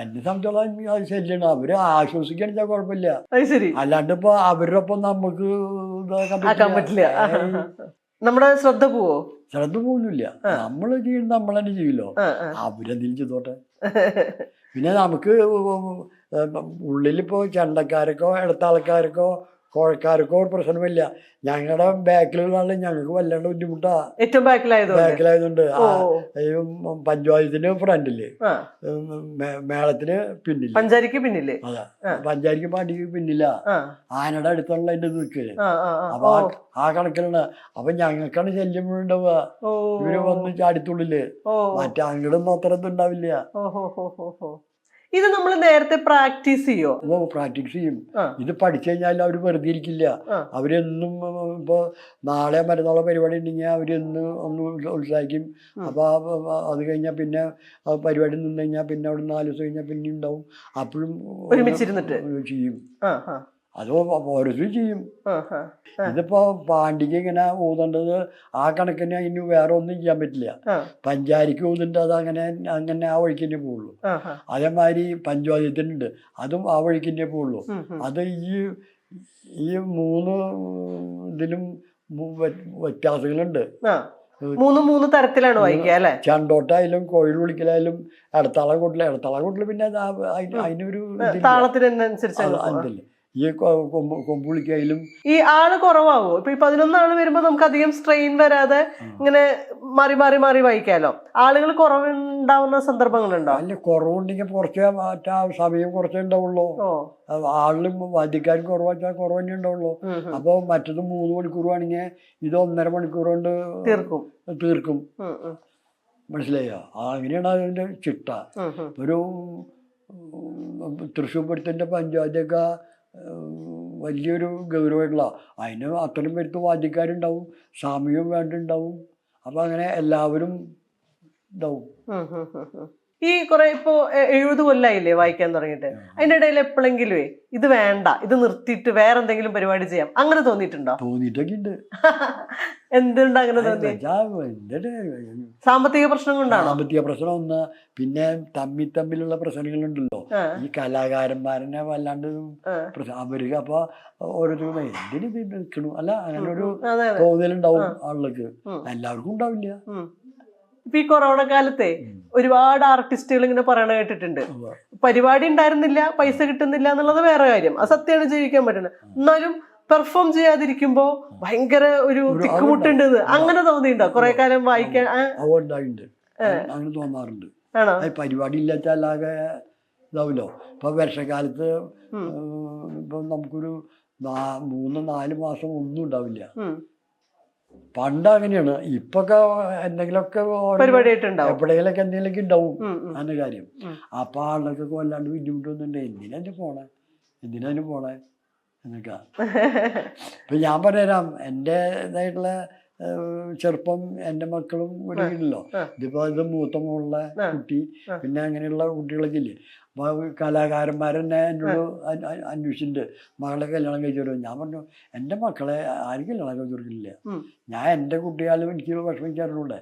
എന്നെ സംബന്ധിച്ചോളം അത് ശല്യമാണ്. അവര് ആശ്വസിക്കണിച്ചാൽ കുഴപ്പമില്ല. അല്ലാണ്ട് ഇപ്പൊ അവരുടെ ഒപ്പം നമുക്ക് ആക്കാൻ പറ്റില്ല. നമ്മുടെ ശ്രദ്ധ പോവോ? ശ്രദ്ധ പോകുന്നില്ല. നമ്മള് ചെയ്യുന്നത് നമ്മൾ തന്നെ ചെയ്യല്ലോ. അവരെന്തെങ്കിലും ചെയ്തോട്ടെ. പിന്നെ നമുക്ക് ഉള്ളിലിപ്പോ ചെണ്ടക്കാർക്കോ ഇടത്താൾക്കാർക്കോ കോഴക്കാർക്കോ പ്രശ്നമില്ല. ഞങ്ങളുടെ ബാക്കിലുള്ള ആള് ഞങ്ങൾക്ക് വല്ലാണ്ട് ബുദ്ധിമുട്ടാ. ഏറ്റവും ബാക്കിലായതുകൊണ്ട് പഞ്ചായത്തിന് ഫ്രണ്ടില്, മേളത്തിന് പിന്നില്, പിന്നില്. അതെ, പഞ്ചാരിക്ക് പാണ്ടിക്ക് പിന്നില്ല. ആനയുടെ അടുത്തുള്ള അതിന്റെ നിൽക്ക്. അപ്പൊ ആ കണക്കിലാണ്. അപ്പൊ ഞങ്ങൾക്കാണ് ശല്യം ഉണ്ടാവുക. ഇവര് വന്ന് ചാടിത്തുള്ളില്. മറ്റേ അങ്ങോട്ടൊന്നും അത്ര ഇതുണ്ടാവില്ല. ഇത് നമ്മൾ നേരത്തെ പ്രാക്ടീസ് ചെയ്യോ? പ്രാക്ടീസ് ചെയ്യും. ഇത് പഠിച്ചു കഴിഞ്ഞാൽ അവര് വെറുതെ ഇരിക്കില്ല. അവരെന്നും ഇപ്പൊ നാളെ മറ്റന്നാളെ പരിപാടി ഉണ്ടെങ്കിൽ അവരെന്ന് ഒന്ന് ഉത്സാഹിക്കും. അപ്പൊ അത് കഴിഞ്ഞാൽ പിന്നെ പരിപാടി നിന്ന് കഴിഞ്ഞാൽ പിന്നെ അവിടെ 4 ദിവസം കഴിഞ്ഞാൽ പിന്നെ ഉണ്ടാവും. അപ്പോഴും ഒരുമിച്ചിരുന്നിട്ട് ചെയ്യും. അത് ഓരോരുത്തരും ചെയ്യും. ഇതിപ്പോ പാണ്ടിക്ക് ഇങ്ങനെ ഊതേണ്ടത് ആ കണക്കിന് അതിന് വേറെ ഒന്നും ചെയ്യാൻ പറ്റില്ല. പഞ്ചാരിക്ക് ഊതുണ്ട്, അത് അങ്ങനെ ആ വഴിക്ക് തന്നെ പോവുള്ളൂ. അതേമാതിരി പഞ്ചവാദ്യത്തിനുണ്ട്, അതും ആ വഴിക്ക് തന്നെ പോവുള്ളൂ. അത് ഈ 3 ഇതിലും വ്യത്യാസങ്ങളുണ്ട്. 3 തരത്തിലാണ് വായിക്കുക അല്ലേ? ചണ്ടോട്ടായാലും കോഴി വിളിക്കലായാലും ഇടത്താളം കൂട്ടില് പിന്നെ അതിനൊരു താളത്തിനനുസരിച്ച് ഈ കൊമ്പ് വിളിക്കായാലും ഈ ആള് കുറവാവോ? ഇപ്പൊ 11 ആള് വരുമ്പോ നമുക്ക് അധികം സ്ട്രെയിൻ വരാതെ ഇങ്ങനെ മാറി മാറി മാറി വായിക്കാലോ. ആളുകൾ കുറവുണ്ടാവുന്ന സന്ദർഭങ്ങളുണ്ടോ? അല്ല, കുറവുണ്ടെങ്കിൽ കുറച്ചേ സമയം കുറച്ചേ ഉണ്ടാവുള്ളൂ. ആളിലും വാദ്യക്കാരും കുറവാച്ചാൽ കുറവ് തന്നെ ഉണ്ടാവുള്ളൂ. അപ്പൊ മറ്റത് 3 മണിക്കൂർ ആണെങ്കിൽ ഇത് 1.5 മണിക്കൂർ കൊണ്ട് തീർക്കും. മനസ്സിലായോ? അങ്ങനെയാണ് അതിന്റെ ചിട്ട. ഒരു തൃശ്ശൂർ പൂരത്തിന്റെ പഞ്ചായത്തൊക്കെ വലിയൊരു ഗൗരവമായിട്ടുള്ള, അതിന് അത്രയും പേർക്ക് വാദ്യക്കാരുണ്ടാവും, സാമ്യവും വേണ്ടുണ്ടാവും. അപ്പൊ അങ്ങനെ എല്ലാവരും ഇതാവും. ഈ കുറെ ഇപ്പോ 70 കൊല്ലായില്ലേ വായിക്കാൻ തുടങ്ങിയിട്ട്, അതിന്റെ ഇടയിൽ എപ്പോഴെങ്കിലും ഇത് വേണ്ട, ഇത് നിർത്തിയിട്ട് വേറെ എന്തെങ്കിലും പരിപാടി ചെയ്യാം, അങ്ങനെ തോന്നിയിട്ടുണ്ടോ? തോന്നിയിട്ടൊക്കെ ഉണ്ട്. എന്തുകൊണ്ട് അങ്ങനെ തോന്നി? സാമ്പത്തിക പ്രശ്നം കൊണ്ടാണ്. സാമ്പത്തിക പ്രശ്നം ഒന്ന്, പിന്നെ തമ്മിലുള്ള പ്രശ്നങ്ങളുണ്ടല്ലോ. ഈ കലാകാരന്മാരനെ വല്ലാണ്ട് അവർക്ക് അപ്പൊ ഓരോരുത്തരും എന്തിനു നിൽക്കണു അല്ല, അങ്ങനെ ഒരു തോന്നലുണ്ടാവും ആളുകൾക്ക്. എല്ലാവർക്കും ഉണ്ടാവില്ല. ഇപ്പൊ ഈ കൊറോണ കാലത്തെ ഒരുപാട് ആർട്ടിസ്റ്റുകൾ ഇങ്ങനെ പറയണ കേട്ടിട്ടുണ്ട്, പരിപാടി ഉണ്ടായിരുന്നില്ല, പൈസ കിട്ടുന്നില്ല എന്നുള്ളത് വേറെ കാര്യം, അത് സത്യമാണ്, ജീവിക്കാൻ പറ്റുന്നത്. എന്നാലും പെർഫോം ചെയ്യാതിരിക്കുമ്പോ ഭയങ്കര ഒരു തിക്കുമുട്ടുണ്ട്. അങ്ങനെ തോന്നിയിട്ടുണ്ടോ കുറെ കാലം വായിക്കാൻ? അങ്ങനെ തോന്നാറുണ്ട്. പരിപാടി ഇല്ലാച്ചാലാകെ ഇതാവല്ലോ. ഇപ്പൊ വർഷക്കാലത്ത് ഇപ്പൊ നമുക്കൊരു 3-4 മാസം ഒന്നും ഉണ്ടാവില്ല. പണ്ട് അങ്ങനെയാണ്. ഇപ്പൊക്കെ എന്തെങ്കിലുമൊക്കെ എവിടെയെങ്കിലൊക്കെ എന്തെങ്കിലുമൊക്കെ ഉണ്ടാവും അതിന്റെ കാര്യം. അപ്പൊ ആളുകൾക്കൊക്കെ വല്ലാണ്ട് ബുദ്ധിമുട്ടൊന്നുണ്ട്. എന്തിനാ പോണേ എന്നൊക്കെ. ഇപ്പൊ ഞാൻ പറഞ്ഞുതരാം, എൻ്റെ ഇതായിട്ടുള്ള ചെറുപ്പം എൻ്റെ മക്കളും ഇവിടെ ഉണ്ടല്ലോ. ഇതിപ്പോ ഇത് മൂത്ത മോളുടെ കുട്ടി, പിന്നെ അങ്ങനെയുള്ള കുട്ടികളൊക്കെ ഇല്ലേ. അപ്പൊ കലാകാരന്മാരെന്നെ എന്നോട് അന്വേഷിച്ചിട്ടുണ്ട്, മകളെ കല്യാണം കഴിച്ചു തരുമോ? ഞാൻ പറഞ്ഞു, എൻ്റെ മക്കളെ ആരും കല്യാണം കഴിച്ചു കൊടുക്കില്ല. ഞാൻ എൻ്റെ കുട്ടികാലം എനിക്ക് വിഷമിക്കാറുണ്ട്.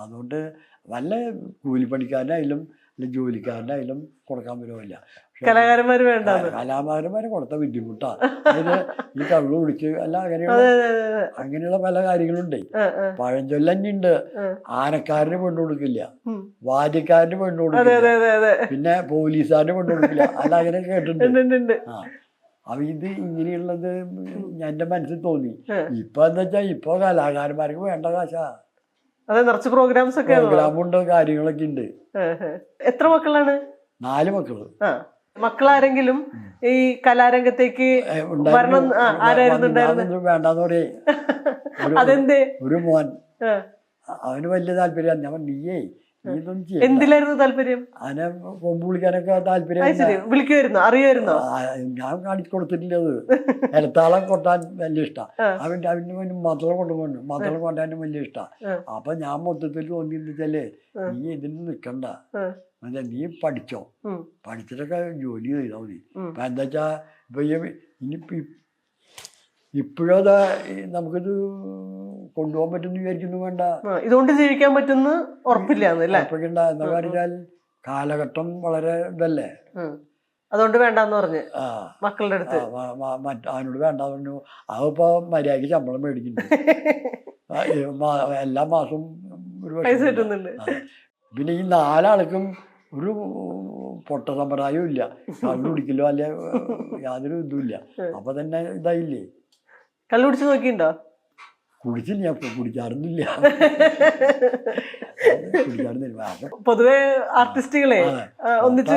അതുകൊണ്ട് വല്ല കൂലിപ്പണിക്കാരനായാലും അല്ല ജോലിക്കാരനായാലും കൊടുക്കാൻ പറ്റുമില്ല. കലാകാരന്മാര് വേണ്ട. കലാകാരന്മാരെ കൊടുത്ത ബുദ്ധിമുട്ടാ. അതായത് ഈ കള്ളു കുടിച്ച് അല്ല അങ്ങനെയുള്ള പല കാര്യങ്ങളുണ്ട്. പഴഞ്ചൊല്ല തന്നെയുണ്ട്, ആനക്കാരന് പെണ്ണു കൊടുക്കില്ല, വാദ്യക്കാരന് പെണ്ണു കൊടുക്കില്ല, പിന്നെ പോലീസുകാരന് പെണ്ണു കൊടുക്കില്ല. അല്ല അങ്ങനെ കേട്ടിട്ടുണ്ട്. ആ അപ്പൊ ഇത് ഇങ്ങനെയുള്ളത് എന്റെ മനസ്സിൽ തോന്നി. ഇപ്പൊ എന്താ വെച്ചാ ഇപ്പൊ കലാകാരന്മാർക്ക് വേണ്ട കാശാ. അതെ, നിറച്ച് പ്രോഗ്രാംസ് ഒക്കെ, പ്രോഗ്രാമുണ്ട്, കാര്യങ്ങളൊക്കെ ഉണ്ട്. എത്ര മക്കളാണ്? 4 മക്കള്. മക്കളാരെങ്കിലും ഈ കലാരംഗത്തേക്ക് വരണം ആരായിരുന്നു? വേണ്ടാന്ന് പറയേ. അതെന്തേ? ഒരു മോൻ, അവന് വലിയ താല്പര്യം. ഞാൻ നീയേ എന്തിലായിരുന്നു താല്പര്യം? അതിനെ കൊമ്പ് വിളിക്കാനൊക്കെ താല്പര്യം. വിളിക്കുമായിരുന്നോ? അറിയുമായിരുന്നോ? ഞാൻ കാണിച്ചു കൊടുത്തിട്ടില്ലത്. ഇലത്താളം കൊട്ടാൻ വലിയ ഇഷ്ടമാണ്. അവന് മതളം കൊണ്ടുപോകണം, മതളം കൊണ്ടാനും വലിയ ഇഷ്ടമാണ്. അപ്പൊ ഞാൻ മൊത്തത്തിൽ തോന്നിയെന്ന് വെച്ചാല്, നീ ഇതിന് നിക്കണ്ട, നീ പഠിച്ചോ, പഠിച്ചിട്ടൊക്കെ ജോലി ചെയ്താൽ മതി. അപ്പൊ എന്താ വെച്ചാ ഇപ്പൊ ഇനിയിപ്പോ ഇപ്പോഴതാ നമുക്കിത് കൊണ്ടുപോകാൻ പറ്റുന്ന വിചാരിക്കുന്നു വേണ്ട. ഇതുകൊണ്ട് ജീവിക്കാൻ പറ്റുന്ന ഉറപ്പില്ല. ഉറപ്പിക്കണ്ട. എന്താ പറഞ്ഞാൽ കാലഘട്ടം വളരെ ഇതല്ലേ, അതുകൊണ്ട് വേണ്ടെന്ന് പറഞ്ഞു മക്കളുടെ അടുത്ത്. അവനോട് വേണ്ടാന്ന് പറഞ്ഞു. അതിപ്പോ മര്യാദയ്ക്ക് ശമ്പളം മേടിക്കുന്നുണ്ട്, എല്ലാ മാസവും ഒരു കിട്ടുന്നുണ്ട്. പിന്നെ ഈ 4 ആൾക്കും ഒരു പൊട്ട സമ്പ്രദായവും ഇല്ല, കള്ളു കുടിക്കലോ അല്ലെ യാതൊരു ഇതുമില്ല. അപ്പൊ തന്നെ ഇതായില്ലേ. കള്ളു കുടിച്ച് നോക്കിണ്ടോ? കുടിച്ചില്ല, ഞാൻ കുടിക്കാറൊന്നുമില്ല. പൊതുവെ ആർട്ടിസ്റ്റുകളെ ഒന്നിച്ചു ഈ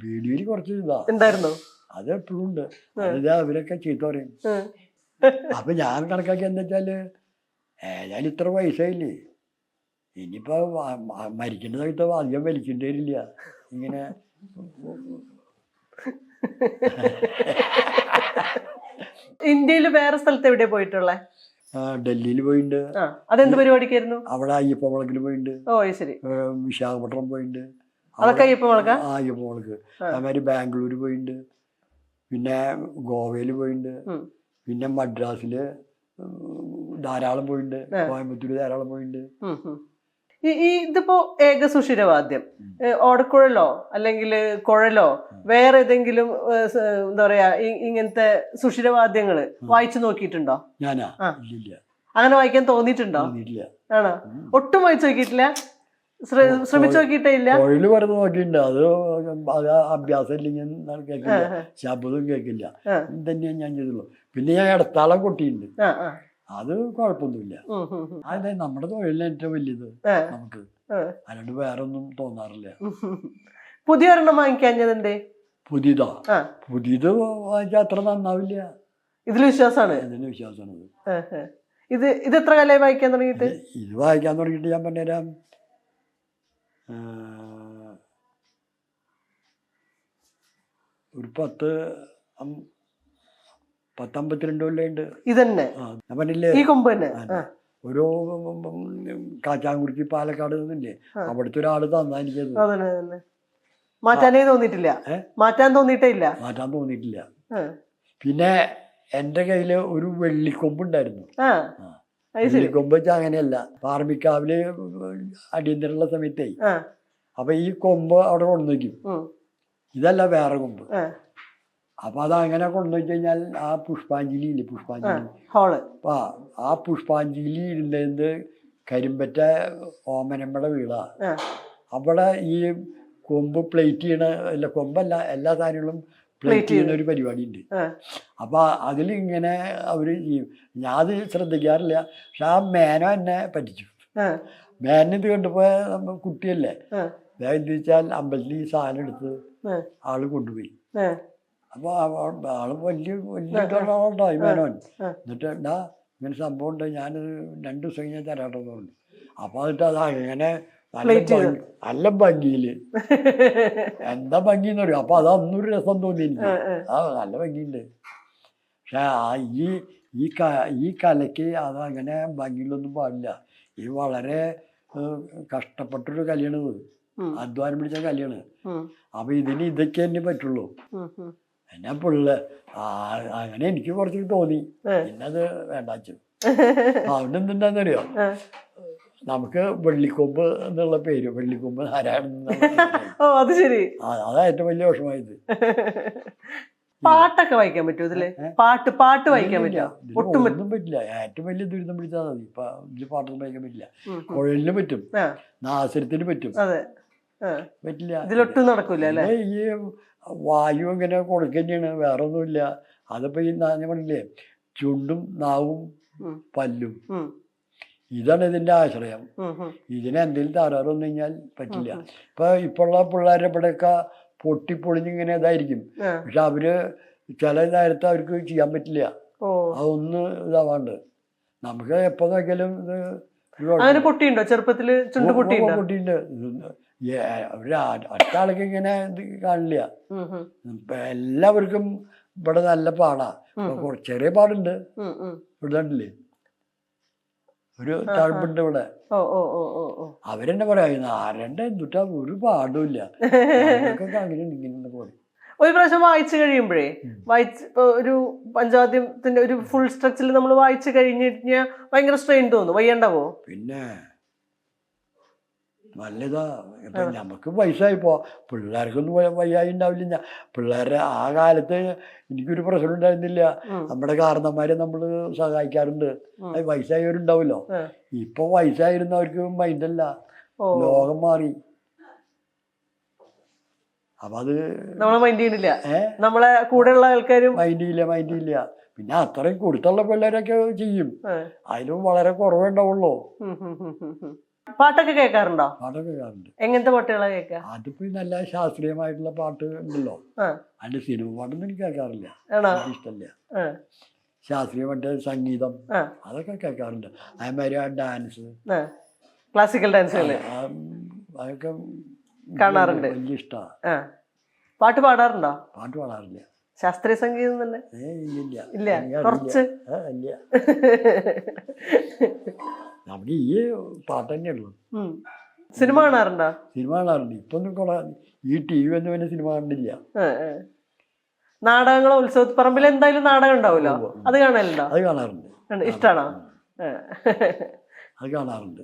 വീഡിയോയിൽ കുറച്ച് ഇതാ ഉണ്ടായിരുന്നു, അത് എപ്പോഴും ഉണ്ട്. അതായത് അവരൊക്കെ ചീത്ത പറയും. അപ്പൊ ഞാൻ കണക്കാക്കി എന്താ വെച്ചാല്, ഞാൻ ഇത്ര വയസ്സായില്ലേ, ഇനിയിപ്പോ മരിക്കേണ്ട സമയത്ത് അധികം വലിക്കേണ്ടി വരില്ല. ഇങ്ങനെ ഇന്ത്യയിൽ വേറെ സ്ഥലത്ത് എവിടെയാ പോയിട്ടുള്ളേ? ഡൽഹിയിൽ പോയിട്ടുണ്ട്. അതെന്ത് പരിപാടിക്കായിരുന്നു? അവിടെ അയ്യപ്പമുളക്കിൽ പോയിട്ടുണ്ട്. ഓ ശരി. വിശാഖപട്ടണം പോയിട്ടുണ്ട്. അതൊക്കെ അയ്യപ്പമുളക്ക? അയ്യപ്പമുളക്ക്. അതേമാതിരി ബാംഗ്ലൂർ പോയിട്ടുണ്ട്, പിന്നെ ഗോവയിൽ പോയിട്ടുണ്ട്, പിന്നെ മദ്രാസില് ധാരാളം പോയിട്ടുണ്ട്, കോയമ്പത്തൂര് ധാരാളം പോയിട്ടുണ്ട്. ഇതിപ്പോ ഏക സുഷിരവാദ്യം, ഓടക്കുഴലോ അല്ലെങ്കിൽ കുഴലോ വേറെ ഏതെങ്കിലും എന്താ പറയാ ഇങ്ങനത്തെ സുഷിരവാദ്യങ്ങള് വായിച്ചു നോക്കിയിട്ടുണ്ടോ? ഞാനാ? അങ്ങനെ വായിക്കാൻ തോന്നിയിട്ടുണ്ടോ? ആണോ? ഒട്ടും വായിച്ചു നോക്കിയിട്ടില്ല? ശ്രമിച്ചു നോക്കിയിട്ടേ ഇല്ല? തൊഴില് പറഞ്ഞു നോക്കിയിട്ടുണ്ട്. അത് അഭ്യാസം ഇല്ലെങ്കിൽ കേൾക്കില്ല, ശബ്ദവും കേൾക്കില്ല. തന്നെയാണ് ഞാൻ ചെയ്തുള്ളൂ. പിന്നെ ഞാൻ ഇടത്താളം കൊട്ടിയിട്ടുണ്ട്, അത് കുഴപ്പമൊന്നുമില്ല. അതെ, നമ്മുടെ തൊഴിലിന് ഏറ്റവും വലിയത് നമുക്ക്, അല്ലാണ്ട് വേറെ ഒന്നും തോന്നാറില്ല. പുതിയ ഒരെണ്ണം വാങ്ങിക്കാഞ്ഞത്? പുതിയതോ? പുതിയത് വാങ്ങിച്ചാൽ അത്ര നന്നാവില്ല. ഇതിൽ വിശ്വാസമാണ്? ഇതിന് വിശ്വാസമാണ്. ഇത് എത്ര കാലമായി വായിക്കാൻ തുടങ്ങിയിട്ട്? ഇത് വായിക്കാൻ തുടങ്ങിയിട്ട് ഞാൻ പറഞ്ഞുതരാം, ഒരു 10-52 കൊല്ലമുണ്ട്. ഇതന്നെ ഈ കൊമ്പ് തന്നെ? ഒരു കാച്ചാങ്കുറിച്ചി പാലക്കാട് നിന്നില്ലേ, അവിടുത്തെ ഒരാള് തന്നാ എനിക്കത്. മാറ്റാനേ തോന്നിയിട്ടില്ല? മാറ്റാൻ തോന്നിയിട്ടേ ഇല്ല? മാറ്റാൻ തോന്നിയിട്ടില്ല. പിന്നെ എന്റെ കയ്യില് ഒരു വെള്ളിക്കൊമ്പുണ്ടായിരുന്നു. വെള്ളിക്കൊമ്പ് വെച്ചാൽ അങ്ങനെയല്ല, പാർമിക്കാവില് അടിയന്തരമുള്ള സമയത്തേ. അപ്പൊ ഈ കൊമ്പ് അവിടെ കൊണ്ടുവയ്ക്കും, ഇതല്ല വേറെ കൊമ്പ്. അപ്പൊ അതങ്ങനെ കൊണ്ടുവച്ച് കഴിഞ്ഞാൽ ആ പുഷ്പാഞ്ജലി ഇല്ലേ, പുഷ്പാഞ്ജലി ഹാള്, ആ പുഷ്പാഞ്ജലി ഇരുന്നത് കരിമ്പറ്റ ഓമനമ്മയുടെ വീടാ. അവിടെ ഈ കൊമ്പ് പ്ലേറ്റ് ചെയ്യണ, അല്ല കൊമ്പല്ല, എല്ലാ സാധനങ്ങളും പ്ലേറ്റ് ചെയ്യുന്ന ഒരു പരിപാടി ഉണ്ട്. അപ്പൊ അതിലിങ്ങനെ അവര് ചെയ്യും. ഞാൻ അത് ശ്രദ്ധിക്കാറില്ല. പക്ഷെ ആ മേനോ എന്നെ പറ്റിച്ചു. മേനിത് കണ്ടപ്പോ കുട്ടിയല്ലേ, എന്ത് വെച്ചാൽ അമ്പലത്തിൽ ഈ സാധനം എടുത്ത് ആള് കൊണ്ടുപോയി. അപ്പൊ ആള് വലിയ ഇതുണ്ടായി മേനോൻ. എന്നിട്ട് എന്താ ഇങ്ങനെ സംഭവം ഉണ്ട്, ഞാനത് 2 ദിവസം കഴിഞ്ഞാൽ തരാട്ടോ പറഞ്ഞു. അപ്പൊ എന്നിട്ട് അത് അങ്ങനെ നല്ല ഭംഗിയില്, എന്താ ഭംഗിന്ന് പറയും. അപ്പൊ അത് അന്നൊരു രസം തോന്നി എനിക്ക്. നല്ല ഭംഗിയുണ്ട്. പക്ഷെ ഈ കലയ്ക്ക് അത് അങ്ങനെ ഭംഗിയിലൊന്നും പാടില്ല. ഇത് വളരെ കഷ്ടപ്പെട്ടൊരു കലയാണിത്, അധ്വാനം പിടിച്ച കലയാണ്. അപ്പൊ ഇതിന് ഇതൊക്കെ തന്നെ പറ്റുള്ളൂ. എന്നാ അങ്ങനെ എനിക്ക് കുറച്ച് തോന്നി. പിന്നെ അത് വേണ്ടാച്ചു. അതുകൊണ്ട് എന്തുണ്ടാന്നറിയോ, നമുക്ക് വെള്ളിക്കൊമ്പ് എന്നുള്ള പേര്, വെള്ളിക്കൊമ്പ് നാരായണൻ ഓ അത് ശരി. അതാ ഏറ്റവും വലിയ വിഷമായത്. പാട്ടൊക്കെ വായിക്കാൻ പറ്റുമോ ഇതില്? പാട്ട് വായിക്കാൻ പറ്റുമോ? ഒന്നും പറ്റില്ല. ഏറ്റവും വലിയ ദുരിതം പിടിച്ചാൽ മതി. ഇപ്പൊ ഇതില് പാട്ടൊന്നും വായിക്കാൻ പറ്റില്ല. കുഴലിന് പറ്റും, നാസരത്തിന് പറ്റും, പറ്റില്ല. ഇതിലൊട്ടും നടക്കൂല അല്ലെ? ഈ വായു ഇങ്ങനെ കൊടുക്കുകയാണ്, വേറെ ഒന്നുമില്ല. അതിപ്പോ ഈ ഞാൻ പറഞ്ഞില്ലേ, ചുണ്ടും നാവും പല്ലും, ഇതാണ് ഇതിന്റെ ആശ്രയം. ഇതിന് എന്തെങ്കിലും തകരാറ് വന്നു കഴിഞ്ഞാൽ പറ്റില്ല. ഇപ്പോഴുള്ള പിള്ളേരുടെ ഇവിടെയൊക്കെ പൊട്ടിപ്പൊളിഞ്ഞിങ്ങനെ ഇതായിരിക്കും. പക്ഷെ അവര് ചില നേരത്തെ അവർക്ക് ചെയ്യാൻ പറ്റില്ല. അതൊന്ന് ഇതാവാണ്ട് നമുക്ക് എപ്പോ നോക്കിയാലും പൊട്ടിയുണ്ടോ? ചെറുപ്പത്തില് ചുണ്ട് പൊട്ടിയുണ്ട്. ഒറ്റാൾക്ക് ഇങ്ങനെ ഇത് കാണില്ല. എല്ലാവർക്കും ഇവിടെ നല്ല പാടാ. ചെറിയ പാടുണ്ട്. ഇവിടെണ്ടില്ലേ ഒരു തഴമ്പുണ്ട് ഇവിടെ. അവരെന്നെ പറയാ ആരണ്ട എന്തുട്ടാ ഒരു പാടുമില്ല. അങ്ങനെ ഇങ്ങനെ പോലെ ഒരു പ്രാവശ്യം വായിച്ചു കഴിയുമ്പോഴേ ഇപ്പൊ ഒരു പഞ്ചവാദ്യത്തിന്റെ ഒരു ഫുൾ സ്ട്രെച്ചിൽ നമ്മൾ വായിച്ചു കഴിഞ്ഞാൽ ഭയങ്കര സ്ട്രെയിൻ തോന്നും. വയ്യണ്ടാവോ? പിന്നെ നല്ലതാ. ഇപ്പൊ നമുക്ക് വയസ്സായിപ്പോ പിള്ളേർക്കൊന്നും വയ്യായി ഉണ്ടാവില്ല. പിള്ളേരെ ആ കാലത്ത് എനിക്കൊരു പ്രശ്നം ഉണ്ടായിരുന്നില്ല. നമ്മുടെ കാരണന്മാരെ നമ്മള് സഹായിക്കാറുണ്ട്. വയസ്സായവരുണ്ടാവല്ലോ. ഇപ്പൊ വയസ്സായിരുന്നവർക്ക് മൈൻഡല്ല, ലോകം മാറി. അപ്പൊ അത് നമ്മളെ മൈൻഡ് ചെയ്യുന്നില്ല. നമ്മളെ കൂടെയുള്ള ആൾക്കാരും മൈൻഡ് ചെയ്യില്ല. പിന്നെ അത്രയും കൊടുത്തുള്ള പിള്ളേരൊക്കെ ചെയ്യും. അതിലും വളരെ കുറവേ ഉണ്ടാവുള്ളൂ. പാട്ടൊക്കെ കേൾക്കാറുണ്ടോ? പാട്ടൊക്കെ കേൾക്കാറുണ്ട്. എങ്ങനത്തെ പാട്ടുകളാ കേൾക്കുക? അതിപ്പോ നല്ല ശാസ്ത്രീയമായിട്ടുള്ള പാട്ട് ഉണ്ടല്ലോ. അതിന്റെ സിനിമ പാട്ടൊന്നും എനിക്ക് കേൾക്കാറില്ല, ഇഷ്ടമല്ല. ശാസ്ത്രീയമായിട്ട് സംഗീതം അതൊക്കെ കേൾക്കാറുണ്ട്. അതേമാതിരി ഡാൻസ്, ക്ലാസിക്കൽ ഡാൻസുകള് അതൊക്കെ കാണാറുണ്ട്. വലിയ ഇഷ്ടമാണ്. പാട്ട് പാടാറുണ്ടോ? പാട്ട് പാടാറില്ല. ശാസ്ത്രീയ സംഗീതം തന്നെ ഇല്ല, കുറച്ച് ഇല്ല. നമുക്ക് ഈ പാട്ട് തന്നെയുള്ളൂ. സിനിമ കാണാറുണ്ടോ? സിനിമ കാണാറുണ്ട്. ഇപ്പൊ ഒന്നും ഈ TV ഒന്നും പിന്നെ സിനിമ കണ്ടില്ല. നാടകങ്ങളോ ഉത്സവപ്പറമ്പിൽ എന്തായാലും നാടകം ഉണ്ടാവുമല്ലോ, അത് കാണലുണ്ടോ? അത് കാണാറുണ്ട്. ഇഷ്ടാണോ? അത് കാണാറുണ്ട്.